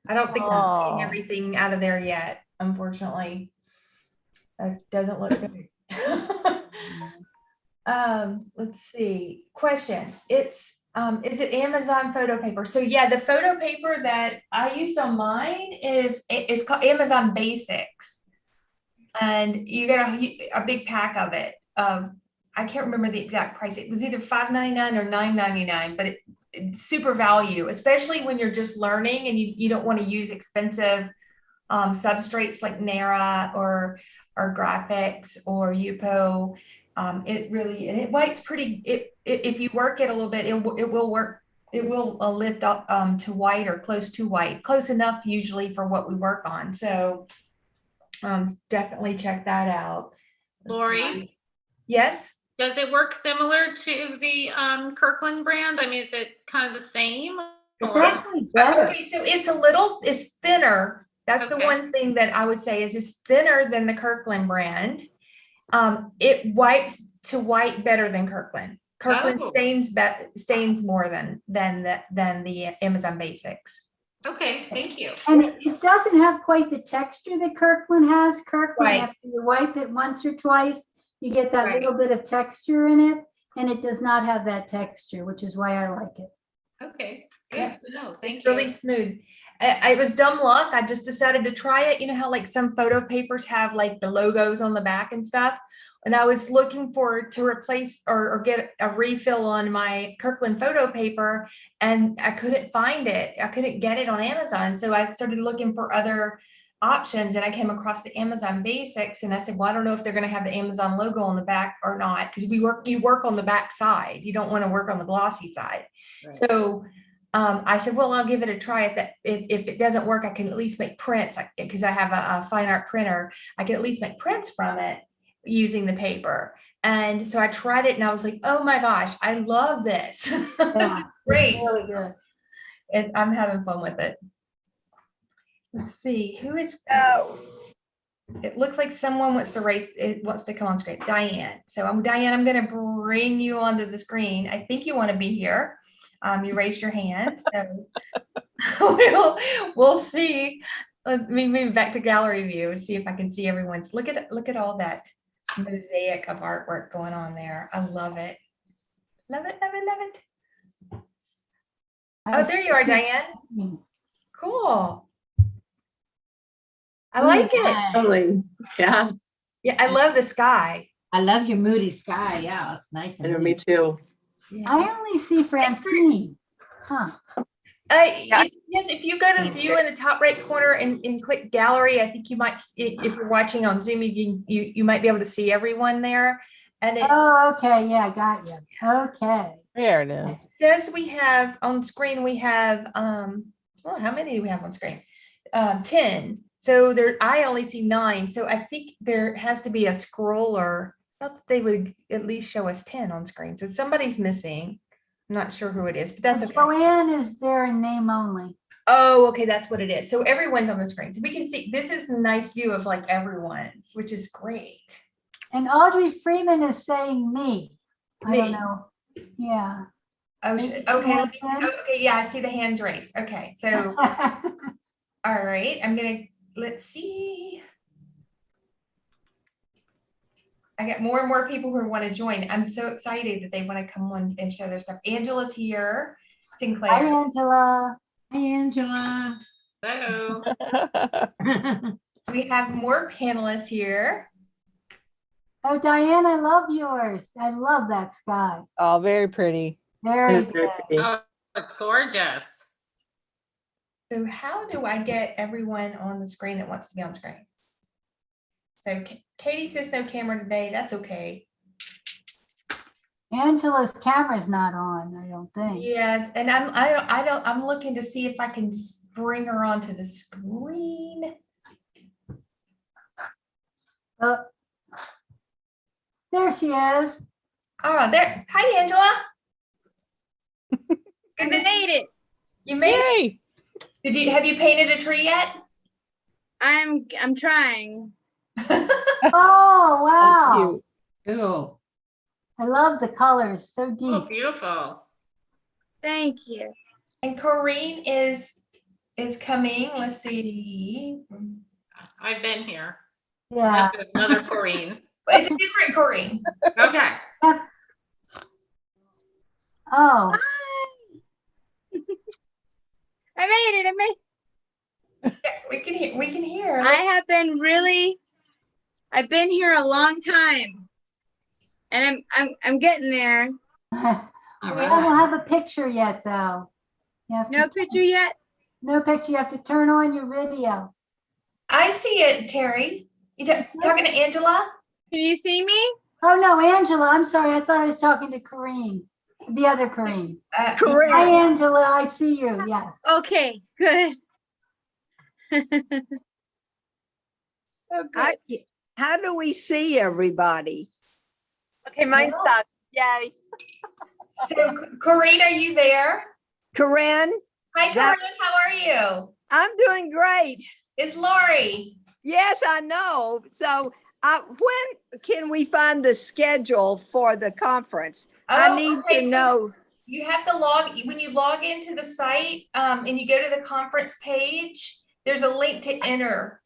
S1: I don't think we're seeing everything out of there yet, unfortunately. That doesn't look good. Let's see. Questions. Is it Amazon photo paper? So yeah, the photo paper that I used on mine it's called Amazon Basics. And you get a big pack of it. I can't remember the exact price. It was either $5.99 or $9.99, but super value, especially when you're just learning and you don't want to use expensive substrates like Nara or graphics or Yupo. It really, and it whites pretty, if you work it a little bit, it will work. It will lift up to white or close to white, close enough usually for what we work on. So definitely check that out.
S5: Lori?
S1: Yes?
S5: Does it work similar to the Kirkland brand? I mean, is it kind of the same?
S3: It's
S5: or-
S3: actually better.
S1: Okay, so it's thinner. That's the
S5: Okay.
S1: one thing that I would say is it's thinner than the Kirkland brand. It wipes to white better than Kirkland. Kirkland
S5: Oh.
S1: stains more than the Amazon Basics.
S5: Okay, thank you.
S3: And it doesn't have quite the texture that Kirkland has. Kirkland,
S1: Right.
S3: after you wipe it once or twice, you get that
S1: Right.
S3: little bit of texture in it, and it does not have that texture, which is why I like it.
S5: Okay,
S1: Yeah.
S5: good to know. Thank
S1: It's
S5: you.
S1: really smooth. It was dumb luck. I just decided to try it. You know how like some photo papers have like the logos on the back and stuff. And I was looking to replace or get a refill on my Kirkland photo paper, and I couldn't find it. I couldn't get it on Amazon. So I started looking for other options, and I came across the Amazon Basics, and I said, well, I don't know if they're going to have the Amazon logo on the back or not, because you work on the back side. You don't want to work on the glossy side.
S5: Right.
S1: So I said, well, I'll give it a try. If it doesn't work, I can at least make prints, because I have a fine art printer. I can at least make prints from it using the paper. And so I tried it, and I was like, oh my gosh, I love this. This
S3: Yeah,
S1: is great.
S3: Really good.
S1: And I'm having fun with it. Let's see, who is, it looks like someone wants to come on screen. Diane. So Diane, I'm going to bring you onto the screen. I think you want to be here. You raised your hand, so we'll see. Let me move back to gallery view and see if I can see everyone's. Look at all that mosaic of artwork going on there. I love it. Love it, love it, love it. Oh, there you are, Diane. Cool. I like it.
S4: Totally. Yeah.
S1: Yeah, I love the sky.
S7: I love your moody sky. Yeah, it's nice.
S4: I know, me too.
S3: I only see Francine. Huh.
S1: Yes, if you go to the view in the top right corner and click gallery, I think you might, if you're watching on Zoom, you might be able to see everyone there. And it
S3: Okay, yeah, got you. Okay.
S9: There it is.
S1: says we have on screen, we have, well, how many do we have on screen? 10. So I only see 9. So I think there has to be a scroller. I thought they would at least show us 10 on screen. So somebody's missing. I'm not sure who it is, but that's okay.
S3: Joanne is there in name only.
S1: Oh, okay, that's what it is. So everyone's on the screen. So we can see, this is a nice view of like everyone's, which is great.
S3: And Audrey Freeman is saying me. I
S1: Me.
S3: don't know. Yeah.
S1: Oh,
S3: Maybe
S1: okay.
S3: Joanne?
S1: Okay, yeah, I see the hands raised. Okay, so, all right, let's see. I got more and more people who want to join. I'm so excited that they want to come on and show their stuff. Angela's here.
S3: Hi,
S1: Sinclair.
S3: Angela.
S7: Hi, Angela.
S5: Hello.
S1: We have more panelists here.
S3: Oh, Diane, I love yours. I love that sky.
S9: Oh, very pretty.
S3: Very
S4: It's very
S3: good.
S4: pretty.
S5: Oh, it's gorgeous.
S1: So how do I get everyone on the screen that wants to be on screen? So Katie says no camera today. That's okay.
S3: Angela's camera's not on, I don't think.
S1: Yeah, and I'm looking to see if I can bring her onto the screen.
S3: Oh, there she is.
S1: Oh, there. Hi, Angela.
S10: I made it.
S1: You made it.
S9: Yay!
S1: Have you painted a tree yet?
S10: I'm trying.
S3: Oh,
S9: So
S3: wow.
S9: cute.
S7: Cool.
S3: I love the colors, so
S5: Oh,
S3: deep.
S5: beautiful.
S10: Thank you.
S1: And Corinne is coming. Let's see.
S5: I've been here.
S3: Yeah.
S5: That's another Corrine.
S1: It's a different Corinne.
S5: Okay.
S3: Oh,
S10: Hi. I made it. I made.
S1: We can hear.
S10: I've been here a long time, and I'm getting there.
S7: All
S3: We
S7: right.
S3: don't have a picture yet, though. You have
S10: No
S3: to-
S10: picture yet?
S3: No picture. You have to turn on your video.
S1: I see it, Terry. You talking to Angela?
S10: Can you see me?
S3: Oh, no, Angela. I'm sorry. I thought I was talking to Kareem, the other Kareem. Hi,
S11: Correct.
S3: Angela. I see you. Yeah.
S10: Okay, good. Okay.
S11: How do we see everybody?
S8: Okay, mine's stuck. Yay.
S1: So, Corinne, are you there?
S11: Corinne,
S1: Hi,
S11: That-
S1: Corinne. How are you?
S11: I'm doing great.
S1: It's Lori.
S11: Yes, I know. So when can we find the schedule for the conference? I
S1: Oh,
S11: need
S1: okay,
S11: to
S1: so
S11: know.
S1: You have to when you log into the site, and you go to the conference page, there's a link to enter.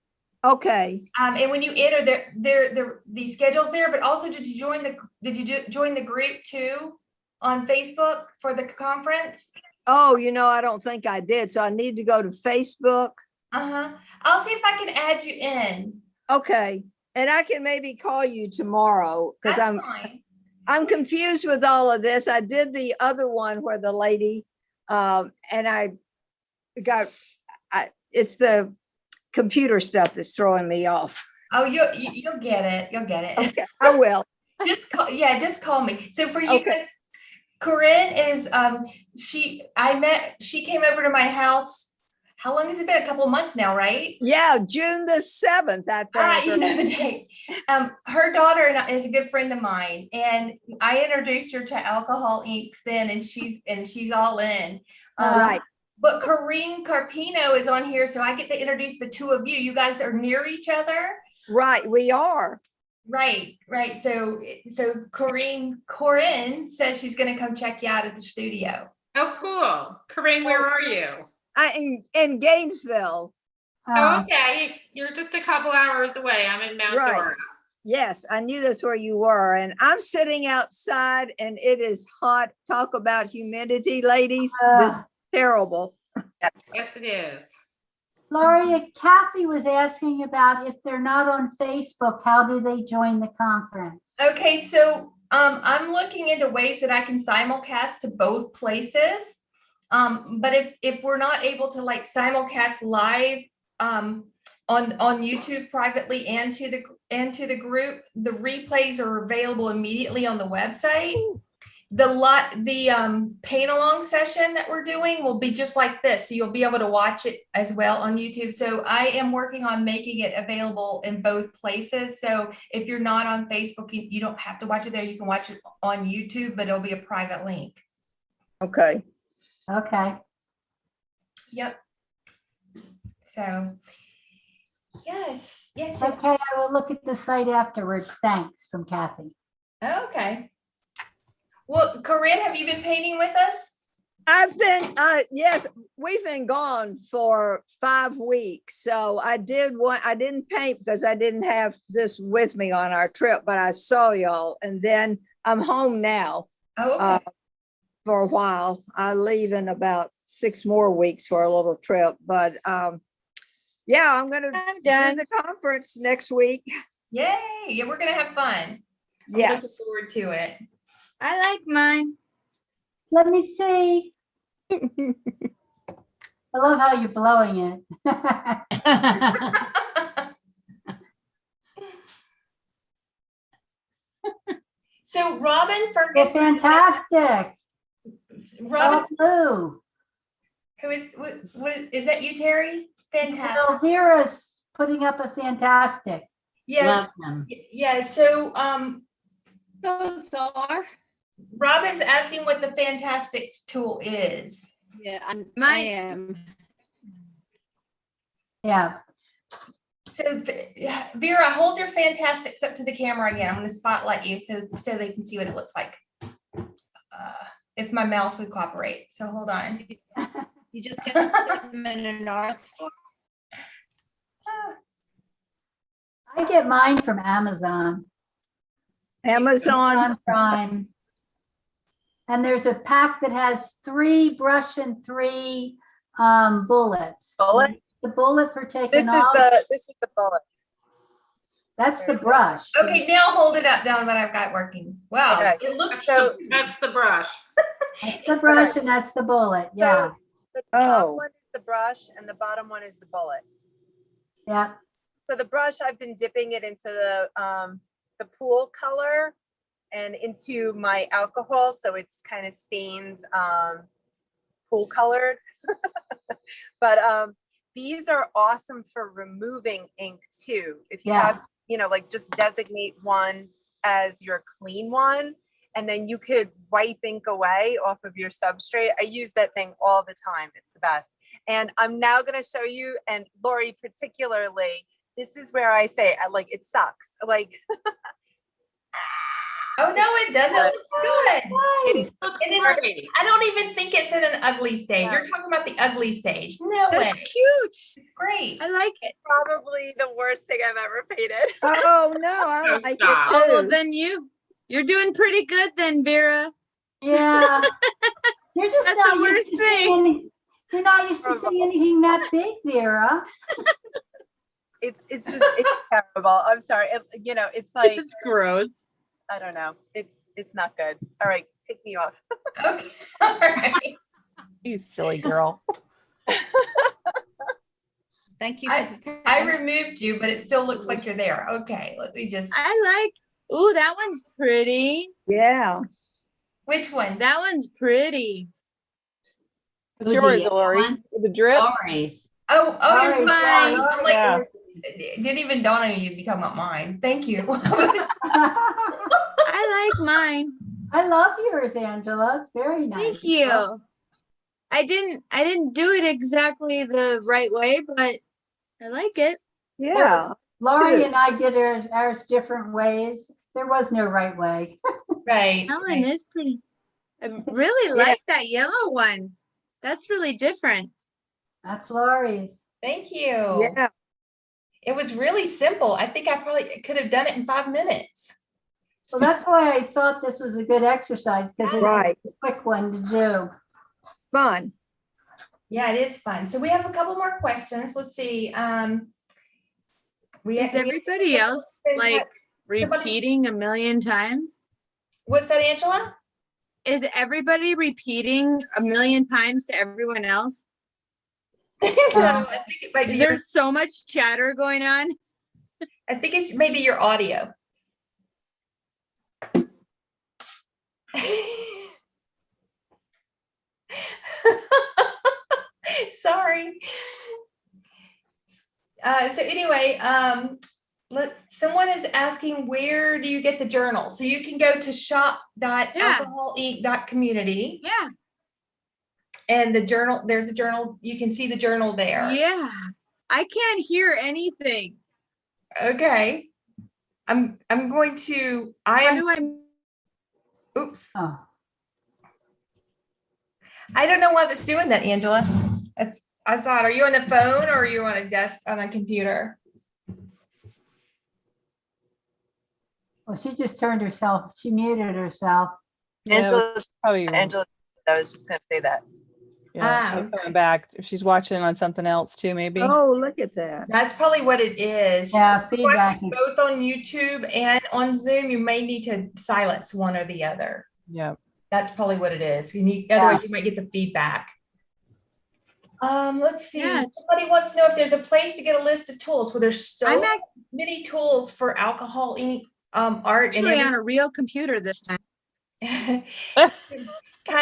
S11: Okay.
S1: And when you enter, the schedule's there, but also did you join the group too on Facebook for the conference?
S11: Oh, I don't think I did. So I need to go to Facebook.
S1: Uh-huh. I'll see if I can add you in.
S11: Okay. And I can maybe call you tomorrow because
S1: That's fine.
S11: I'm confused with all of this. I did the other one where the lady, and it's the computer stuff that's throwing me off.
S1: Oh, you'll get it. You'll get it.
S11: Okay, I will.
S1: Just call me. So for you
S11: Okay.
S1: guys, Corinne is she came over to my house. How long has it been? A couple of months now, right?
S11: Yeah, June the 7th, I think.
S1: You know the date. Her daughter is a good friend of mine, and I introduced her to Alcohol Inks then, and she's all in.
S11: Right.
S1: But Corinne Carpino is on here, so I get to introduce the two of you. You guys are near each other.
S11: Right, we are.
S1: Right. So Corinne says she's going to come check you out at the studio.
S5: Oh, cool. Corinne, where are you?
S11: In Gainesville.
S5: Oh, okay. You're just a couple hours away. I'm in Mount
S11: Right.
S5: Dora.
S11: Yes, I knew that's where you were. And I'm sitting outside and it is hot. Talk about humidity, ladies. This is terrible.
S5: Yes, it is.
S3: Lori, Kathy was asking about if they're not on Facebook, how do they join the conference?
S1: Okay, so I'm looking into ways that I can simulcast to both places. But if we're not able to like simulcast live on YouTube privately and to the group, the replays are available immediately on the website. The paint along session that we're doing will be just like this, so you'll be able to watch it as well on YouTube. So I am working on making it available in both places. So if you're not on Facebook, you don't have to watch it there. You can watch it on YouTube, but it'll be a private link.
S11: Okay.
S3: Okay.
S1: Yep. So yes.
S3: Okay, I will look at the site afterwards. Thanks from Kathy.
S1: Okay. Well, Corinne, have you been painting with us?
S11: I've been, yes, we've been gone for 5 weeks. So I didn't paint because I didn't have this with me on our trip, but I saw y'all and then I'm home now.
S1: Oh, okay.
S11: For a while. I leave in about 6 more weeks for a little trip, but yeah, I'm gonna do the conference next week.
S1: Yay. Yeah, we're gonna have fun. I'm looking
S11: Yes.
S1: forward to it.
S10: I like mine.
S3: Let me see. I love how you're blowing it.
S1: So Robin
S3: It's
S1: Ferguson.
S3: fantastic.
S1: Robin,
S3: Blue.
S1: who is that you, Terry? Fantastic.
S3: Well, Vera's putting up a fantastic.
S1: Yes.
S7: Love them.
S1: Yeah. So
S6: Those are.
S1: Robin's asking what the Fantastix tool is.
S6: Yeah, I
S10: Mine-
S6: am.
S3: Yeah.
S1: So Vera, hold your Fantastix up to the camera again. I'm going to spotlight you so they can see what it looks like. If my mouse would cooperate. So hold on.
S6: You just get them in an art store.
S3: I get mine from Amazon.
S11: Amazon.
S3: Prime. And there's a pack that has 3 brush and 3 bullets.
S8: Bullet?
S3: The bullet for taking
S8: This is
S3: off.
S8: the bullet.
S3: That's the brush.
S1: Okay, now hold it up down that I've got working. Wow,
S8: Okay.
S1: it looks
S8: So
S5: That's the brush.
S3: That's the brush and that's the bullet. Yeah,
S8: The top
S11: Oh.
S8: one is the brush and the bottom one is the bullet.
S3: yeah.
S8: So the brush, I've been dipping it into the pool color and into my alcohol, so it's kind of stained pool colored. But these are awesome for removing ink too. If you
S3: Yeah.
S8: have, like just designate one as your clean one, and then you could wipe ink away off of your substrate. I use that thing all the time. It's the best. And I'm now going to show you, and Lori particularly, this is where I say, it sucks. Like,
S1: Oh, no, it doesn't. It looks good.
S8: it is
S5: Looks
S1: And it's-
S5: great.
S1: I don't even think it's in an ugly stage. You're talking about the ugly stage. No way.
S10: That's cute.
S1: It's great.
S10: I like it.
S8: probably the worst thing I've ever painted.
S11: Oh, no, I
S5: No,
S11: like
S5: stop.
S10: Oh, well,
S11: it too.
S10: then you're doing pretty good then, Vera.
S3: Yeah. You're just
S10: That's
S3: not
S10: the
S3: used
S10: worst
S3: to
S10: thing.
S3: seeing you're not used to seeing anything that big, Vera.
S8: It's terrible. I'm sorry. It's like,
S10: It's gross.
S8: I don't know. It's not good. All right, take me off.
S1: Okay. All right.
S9: You silly girl.
S6: Thank you. for the
S1: I
S6: time.
S1: removed you, but it still looks like you're there. Okay, let me just.
S10: I like, ooh, that one's pretty.
S11: Yeah.
S1: Which one?
S10: That one's pretty.
S9: What's
S12: Ooh, the
S9: yours,
S12: yellow
S9: Lori?
S12: one?
S9: With the drip?
S12: Lori's.
S1: Oh,
S3: Lori,
S1: yours.
S10: mine.
S1: I'm like,
S9: Yeah.
S1: it didn't even dawn on me you'd be talking about mine. Thank you.
S10: I like mine.
S3: I love yours, Angela. It's very nice.
S10: Thank you. I didn't do it exactly the right way, but I like it.
S11: Yeah.
S3: Lori and I did ours different ways. There was no right way.
S1: Right.
S10: That one is pretty. I really like that yellow one. That's really different.
S3: That's Lori's.
S1: Thank you.
S11: Yeah.
S1: It was really simple. I think I probably could have done it in 5 minutes.
S3: Well, that's why I thought this was a good exercise because it's
S11: Right.
S3: a quick one to do.
S11: Fun.
S1: Yeah, it is fun. So we have a couple more questions. Let's see.
S10: Is everybody else like repeating a million times?
S1: What's that, Angela?
S10: Is everybody repeating a million times to everyone else?
S1: No, I think it might be
S10: Is there so much chatter going on?
S1: I think it's maybe your audio. Sorry. So anyway, someone is asking, where do you get the journal? So you can go to shop.alcoholink.community.
S10: Yeah.
S1: And the journal, there's a journal, you can see the journal there.
S10: Yeah. I can't hear anything.
S1: Okay. I'm going to,
S10: How do I?
S1: oops.
S3: Oh,
S1: I don't know why that's doing that, Angela. I thought, are you on the phone or are you on a desk on a computer?
S3: well, she just turned herself, she muted herself.
S8: Angela's
S9: Probably.
S8: Angela, I was just gonna say that.
S9: Yeah,
S1: Ah,
S9: I'm coming back. If she's watching on something else too, maybe.
S11: Oh, look at that.
S1: That's probably what it is.
S3: Yeah,
S1: If you're
S3: feedback.
S1: watching both on YouTube and on Zoom, you may need to silence one or the other.
S9: Yeah.
S1: That's probably what it is. Otherwise, you might get the feedback. Let's see.
S10: Yes.
S1: Somebody wants to know if there's a place to get a list of tools. Well, there's so
S10: I'm
S1: many tools for alcohol ink art and
S10: actually on a real computer this time.
S1: kind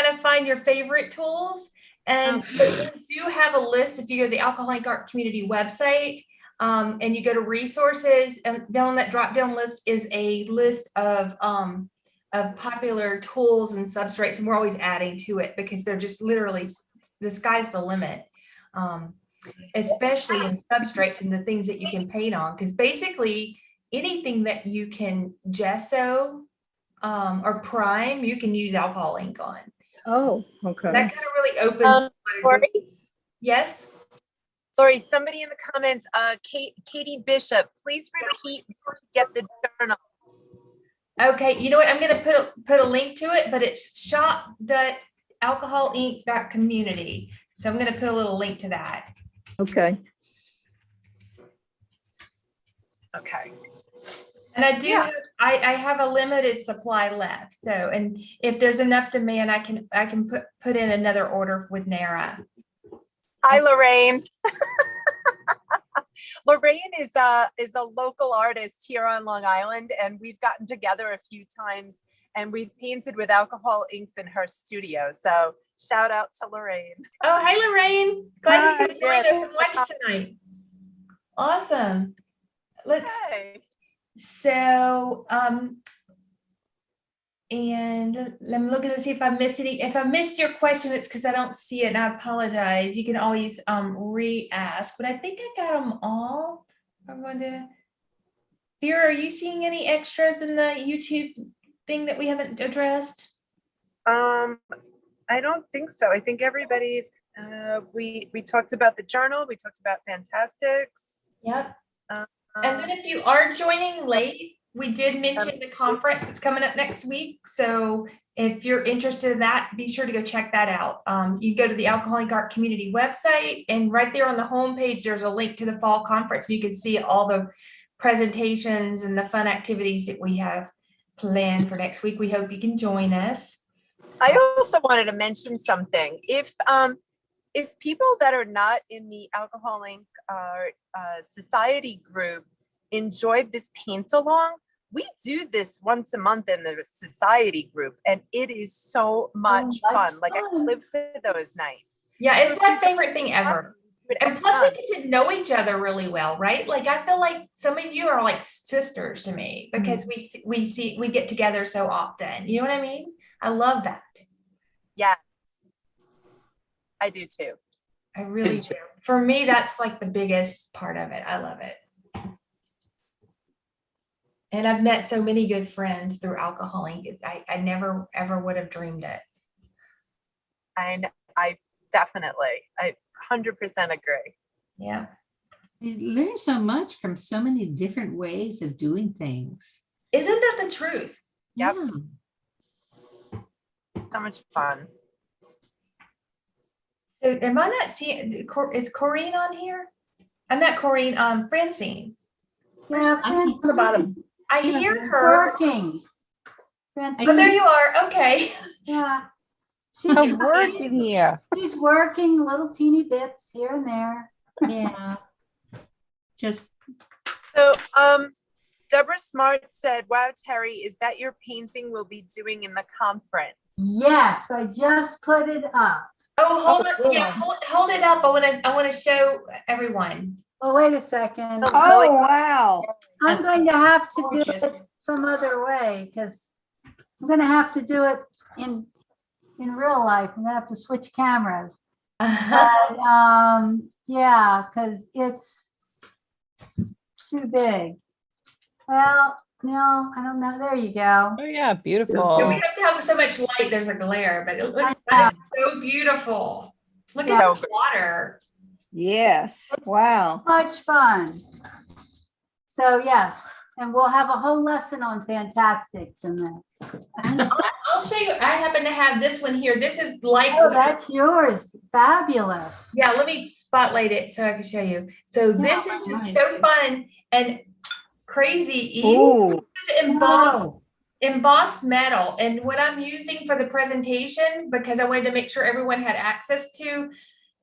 S1: of find your favorite tools. And but we do have a list. If you go to the Alcohol Ink Art Community website and you go to resources, and down that drop down list is a list of popular tools and substrates, and we're always adding to it because they're just literally, the sky's the limit, especially in substrates and the things that you can paint on, because basically anything that you can gesso or prime, you can use alcohol ink on.
S11: Oh, okay.
S1: That kind of really opens.
S8: Lori?
S1: Yes.
S8: Lori, somebody in the comments, Katie Bishop, please repeat where to get the journal.
S1: Okay. You know what? I'm going to put a link to it, but it's shop.alcoholink.community. So I'm going to put a little link to that.
S11: Okay.
S8: Okay.
S1: And I do have I have a limited supply left. So, and if there's enough demand, I can put in another order with Nara.
S8: Hi, Lorraine. Lorraine is a local artist here on Long Island, and we've gotten together a few times and we've painted with alcohol inks in her studio. So shout out to Lorraine.
S1: Oh, hi, Lorraine. Glad you could join
S8: Hi.
S1: us and watch tonight. Awesome. Let's,
S8: Hey.
S1: so, and I'm looking to see if I missed any. If I missed your question, it's because I don't see it and I apologize. You can always re-ask, but I think I got them all. I'm going to, Vera, are you seeing any extras in the YouTube thing that we haven't addressed?
S8: I don't think so. I think everybody's, we talked about the journal, we talked about Fantastix.
S1: Yep. And then if you are joining late, we did mention the conference that's coming up next week. So if you're interested in that, be sure to go check that out. You go to the Alcoholic Art Community website, and right there on the homepage, there's a link to the fall conference. You can see all the presentations and the fun activities that we have planned for next week. We hope you can join us.
S8: I also wanted to mention something. If people that are not in the Alcohol Ink Society group enjoyed this paint along, we do this once a month in the society group, and it is so much fun. Like, I live for those nights.
S1: Yeah, it's my favorite thing ever. And plus we get to know each other really well, right? Like, I feel like some of you are like sisters to me because we get together so often. You know what I mean? I love that.
S8: Yes, I do too.
S1: I really do. For me, that's like the biggest part of it. I love it. And I've met so many good friends through Alcohol Ink. I never, ever would have dreamed it.
S8: And I 100% agree.
S1: Yeah.
S7: You learn so much from so many different ways of doing things.
S1: Isn't that the truth?
S8: Yep.
S7: Yeah.
S8: So much fun.
S1: So am I not seeing, is Corrine on here? I'm not Corrine, Francine.
S3: Yeah,
S9: On the bottom.
S1: I hear her.
S3: working.
S1: Oh, there you are. Okay.
S3: Yeah.
S9: I'm working here.
S3: She's working little teeny bits here and there.
S7: Yeah. Just
S8: So, Deborah Smart said, wow, Terry, is that your painting we'll be doing in the conference?
S3: Yes, I just put it up.
S1: Oh, hold it. Yeah, hold it up. I want to show everyone.
S3: Oh, wait a second.
S11: Oh, wow.
S3: I'm going to have to do
S1: Gorgeous.
S3: it some other way because I'm going to have to do it in real life. I'm going to have to switch cameras. But, yeah, because it's too big. Well, no, I don't know. There you go.
S9: Oh yeah,
S1: So we
S9: beautiful.
S1: have to have so much light. There's a glare, but it looks so beautiful. Look
S8: Yeah.
S1: at the water.
S11: Yes. Wow.
S3: Much fun. So yes, and we'll have a whole lesson on Fantastix in this.
S1: I'll show you. I happen to have this one here. This is like,
S3: Oh, that's yours. Fabulous.
S1: yeah, let me spotlight it so I can show you. So this is just so fun and crazy.
S11: Ooh.
S1: This is embossed metal. And what I'm using for the presentation, because I wanted to make sure everyone had access to,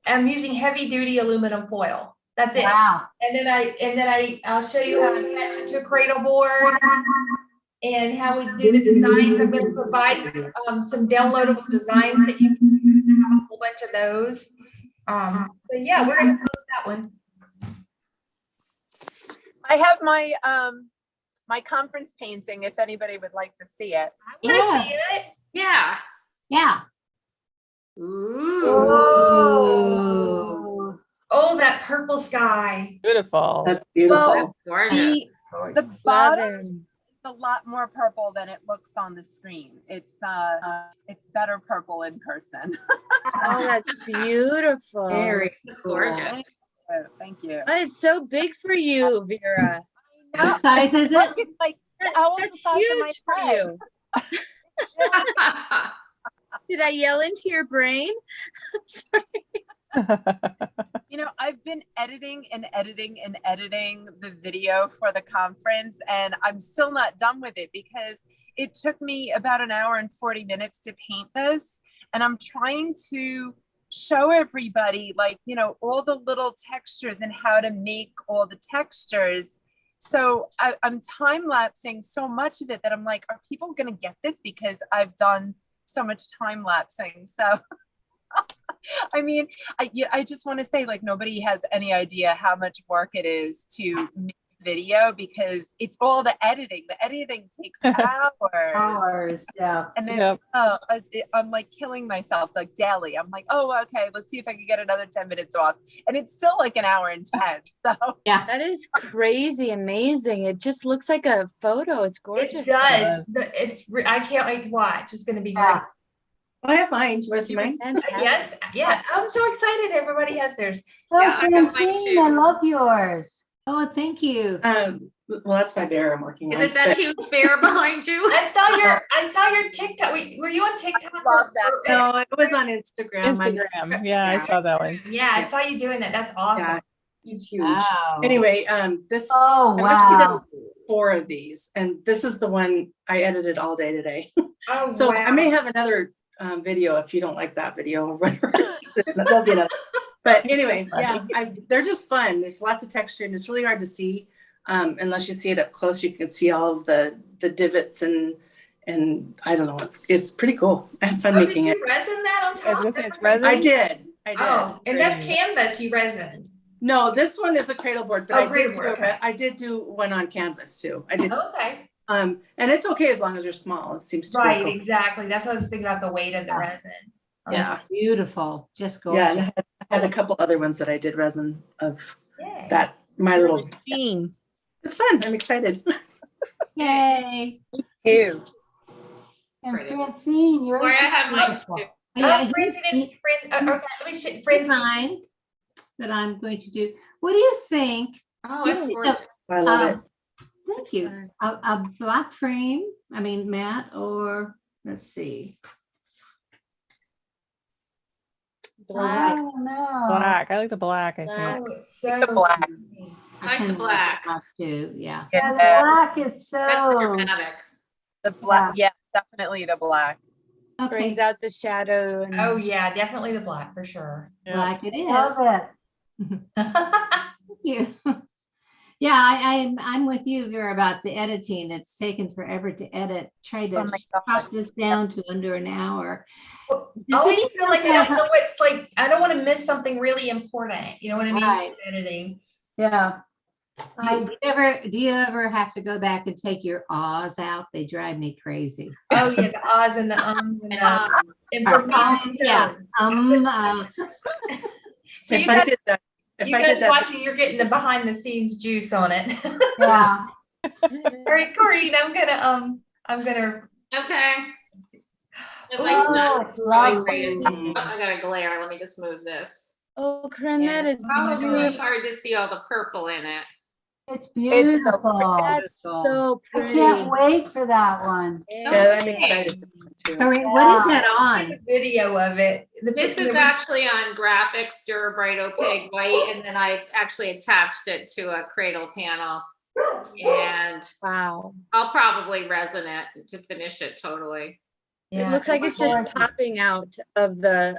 S1: I'm using heavy duty aluminum foil. That's it.
S3: Wow.
S1: And then I'll show you how to attach it to a cradle board and how we do the designs. I'm going to provide some downloadable designs that you can have a whole bunch of those. But yeah, we're going to post that one.
S8: I have my my conference painting if anybody would like to see it.
S1: I want to see it.
S5: Yeah.
S7: yeah.
S5: Ooh.
S1: Oh, that purple sky.
S9: Beautiful.
S4: That's beautiful.
S5: That's gorgeous.
S8: The bottom is a lot more purple than it looks on the screen. It's better purple in person.
S10: Oh, that's beautiful.
S5: That's gorgeous.
S8: Thank you.
S10: Oh, it's so big for you, Vera.
S7: What size is
S8: Look,
S7: it?
S8: it's like almost the
S10: That's
S8: size of my
S10: huge for
S8: head.
S10: you. Did I yell into your brain? I'm sorry.
S8: You know, I've been editing and editing and editing the video for the conference, and I'm still not done with it because it took me about an hour and 40 minutes to paint this. And I'm trying to show everybody, like, you know, all the little textures and how to make all the textures. So I'm time lapsing so much of it that I'm like, are people going to get this? Because I've done so much time lapsing. So I mean, I just want to say, like, nobody has any idea how much work it is to make video because it's all the editing. The editing takes hours.
S3: Yeah.
S8: And then
S9: Yep.
S8: I'm like killing myself like daily. I'm like, oh, okay, let's see if I can get another 10 minutes off. And it's still like an hour and 10. So
S10: Yeah, that is crazy amazing. It just looks like a photo. It's gorgeous.
S1: It does. I can't wait to watch. It's going to be great.
S4: I have mine. Do you want to see mine?
S10: Fantastic.
S1: Yes. Yeah. I'm so excited. Everybody has theirs.
S3: Oh,
S5: Yeah, I got mine
S3: Francine,
S5: too.
S3: I love yours.
S7: Oh, thank you.
S4: Well, that's my bear I'm working
S5: Is
S4: on.
S5: it that huge bear behind you?
S1: I saw your TikTok. Were you on TikTok?
S8: love that.
S4: No, it was on Instagram.
S9: Instagram. Yeah, I saw that one.
S1: Yeah, I saw you doing that. That's awesome.
S4: Yeah, he's huge.
S3: Wow.
S4: Anyway, this
S3: Oh,
S4: I've actually done
S3: wow.
S4: 4 of these, and this is the one I edited all day today.
S1: Oh,
S4: So
S1: wow.
S4: I may have another video if you don't like that video or whatever. There'll be another. But anyway, yeah, they're just fun. There's lots of texture, and it's really hard to see unless you see it up close. You can see all of the divots and I don't know. It's pretty cool. I had fun making
S1: did
S4: it.
S1: you resin that on
S9: I was
S1: top?
S9: gonna say it's resin.
S4: I did.
S1: Oh, and that's canvas you resined.
S4: No, this one is a cradle board, but
S1: Oh, cradle board, okay.
S4: I did do one on canvas too. I did.
S1: Okay.
S4: And it's okay as long as you're small. It seems to be
S1: Right,
S4: cool.
S1: exactly. That's what I was thinking about, the weight of the resin.
S4: Yeah.
S7: That's beautiful. Just
S4: Yeah,
S7: gorgeous.
S4: and I had a couple other ones that I did resin of
S1: Yay.
S4: that. My little.
S9: Machine.
S4: It's fun. I'm excited.
S7: Yay.
S8: Ew.
S3: And
S5: Pretty.
S3: Francine, yours.
S5: Or I
S3: is
S5: have mine
S3: beautiful.
S5: too.
S7: Yeah,
S1: Francine, okay, let me
S7: here's
S1: Francine.
S7: mine that I'm going to do. What do you think?
S5: Oh,
S7: Do you
S5: it's
S7: think
S5: gorgeous.
S4: I love it.
S7: Thank you.
S10: fun.
S7: A black frame, I mean matte, or let's see.
S10: Black.
S3: Oh, no.
S9: Black. I like the black, I think.
S10: Black.
S1: Oh, it's
S8: The
S1: so
S8: black.
S1: nice.
S10: I
S5: like the
S10: kinda like
S5: black.
S7: Too, yeah.
S3: Yeah, the
S8: Yeah,
S3: black is
S5: That's
S3: so,
S5: dramatic.
S8: the black. Yeah, definitely the black.
S7: Okay,
S10: Brings out the shadow and
S1: Oh, yeah, definitely the black for sure.
S9: Yeah.
S7: black it is.
S3: love it.
S7: Thank you. Yeah, I'm with you, Vera, about the editing. It's taken forever to edit. Try to
S8: Oh my
S7: chop
S8: gosh.
S7: this down to under an hour.
S1: I always feel like I don't know what's like, I don't want to miss something really important. You know what I mean?
S7: Right.
S1: with editing.
S3: Yeah.
S7: Do you ever have to go back and take your ahs out? They drive me crazy.
S1: Oh, yeah, the ahs and the ums and the. And for me,
S7: Yeah.
S1: So you
S4: If I
S1: guys,
S4: did that, if
S1: you
S4: I
S1: guys
S4: did that,
S1: watching, you're getting the behind the scenes juice on it.
S3: Yeah.
S1: All right, Corinne, I'm gonna.
S5: Okay. I like
S3: Oh,
S5: that.
S3: it's
S5: Really
S3: lovely.
S5: pretty. Oh, I got a glare. Let me just move this.
S10: oh, Corinne,
S1: Yeah,
S10: that is
S1: it's
S5: Probably
S10: beautiful.
S5: hard to see all the purple in it.
S3: It's
S8: so
S3: beautiful.
S10: That's so
S3: I
S10: pretty.
S3: can't wait for that one.
S4: yeah, I'm excited too.
S7: Corinne, what is that
S1: Here's
S7: on?
S1: a video of it.
S5: This is actually on graphics, DuraBright opaque white, and then I've actually attached it to a cradle panel. And
S10: Wow.
S5: I'll probably resin it to finish it totally.
S10: It looks like it's just popping out of the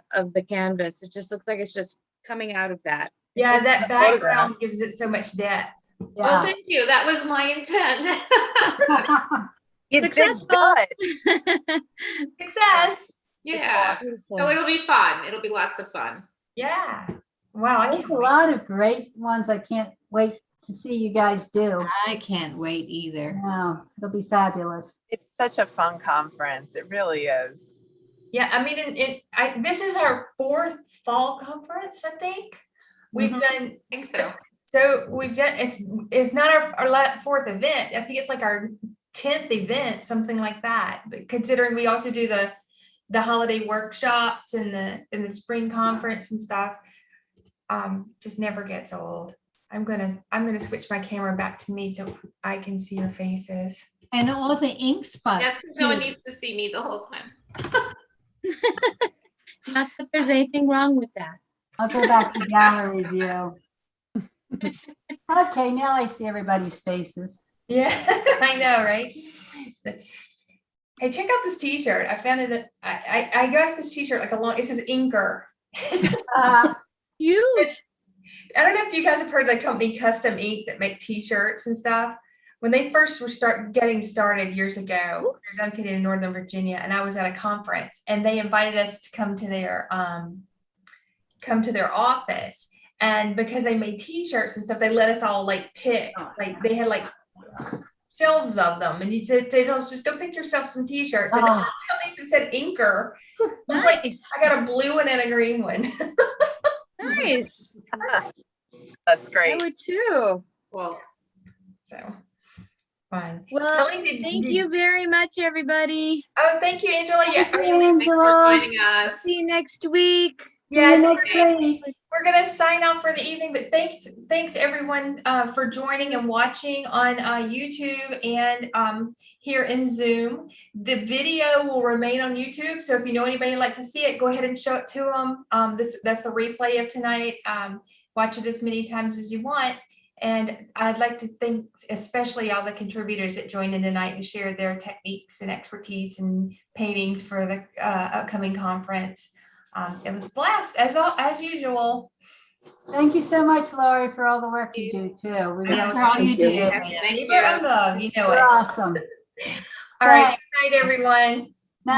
S10: canvas. It just looks like it's just coming out of that.
S1: Yeah, that background gives it so much depth.
S5: Well,
S3: Yeah.
S5: thank you. That was my intent.
S8: You did
S10: Successful.
S8: good.
S1: Success.
S5: Yeah. So it'll be fun. It'll be lots of fun.
S1: Yeah. Wow, I
S3: There's
S1: can't
S3: a
S1: wait.
S3: lot of great ones I can't wait to see you guys do.
S7: I can't wait either.
S3: No, it'll be fabulous.
S8: It's such a fun conference. It really is.
S1: Yeah, I mean, this is our 4th fall conference, I think. We've
S3: Mhm.
S1: done,
S5: I think so.
S1: so we've done, it's not our 4th event. I think it's like our 10th event, something like that. But considering we also do the holiday workshops and the spring conference and stuff, just never gets old. I'm gonna switch my camera back to me so I can see your faces.
S7: And all the ink spots.
S5: Yes, because no one
S7: too.
S5: needs to see me the whole time.
S10: Not that there's anything wrong with that.
S3: I'll go back to gallery view. Okay, now I see everybody's faces.
S1: Yeah, I know, right? Hey, check out this T-shirt. I found it. I got this T-shirt like a long. It says Inker.
S10: Huge.
S1: I don't know if you guys have heard of the company Custom Ink that make T-shirts and stuff. When they first were getting started years ago, they're located in Northern Virginia, and I was at a conference, and they invited us to come to their office. And because they made T-shirts and stuff, they let us all like pick. Like they had like shelves of them, and they told us just go pick yourself some T-shirts. And at least it said Inker. Like, I got a blue one and a green one.
S10: Nice.
S8: That's
S10: I
S8: great.
S10: would too.
S1: Well, so fun.
S10: Well,
S1: Kelly,
S10: thank you very much, everybody.
S1: Oh, thank you, Angela. Yeah,
S3: Thank you,
S5: Thanks for
S3: Angela.
S5: joining us.
S10: See you next week.
S1: yeah.
S3: Next week.
S1: We're gonna sign off for the evening, but thanks everyone for joining and watching on YouTube and here in Zoom. The video will remain on YouTube, so if you know anybody who'd like to see it, go ahead and show it to them. That's the replay of tonight. Watch it as many times as you want. And I'd like to thank especially all the contributors that joined in tonight and shared their techniques and expertise and paintings for the upcoming conference. It was a blast as usual.
S3: Thank you so much, Lori, for all the work you do too. We
S5: Thanks
S3: really
S5: for all you
S3: appreciate
S5: do.
S3: it.
S5: Thank
S1: Keep it on love, you know
S3: You're
S1: it.
S3: awesome.
S1: All right, good night, everyone.
S3: Night.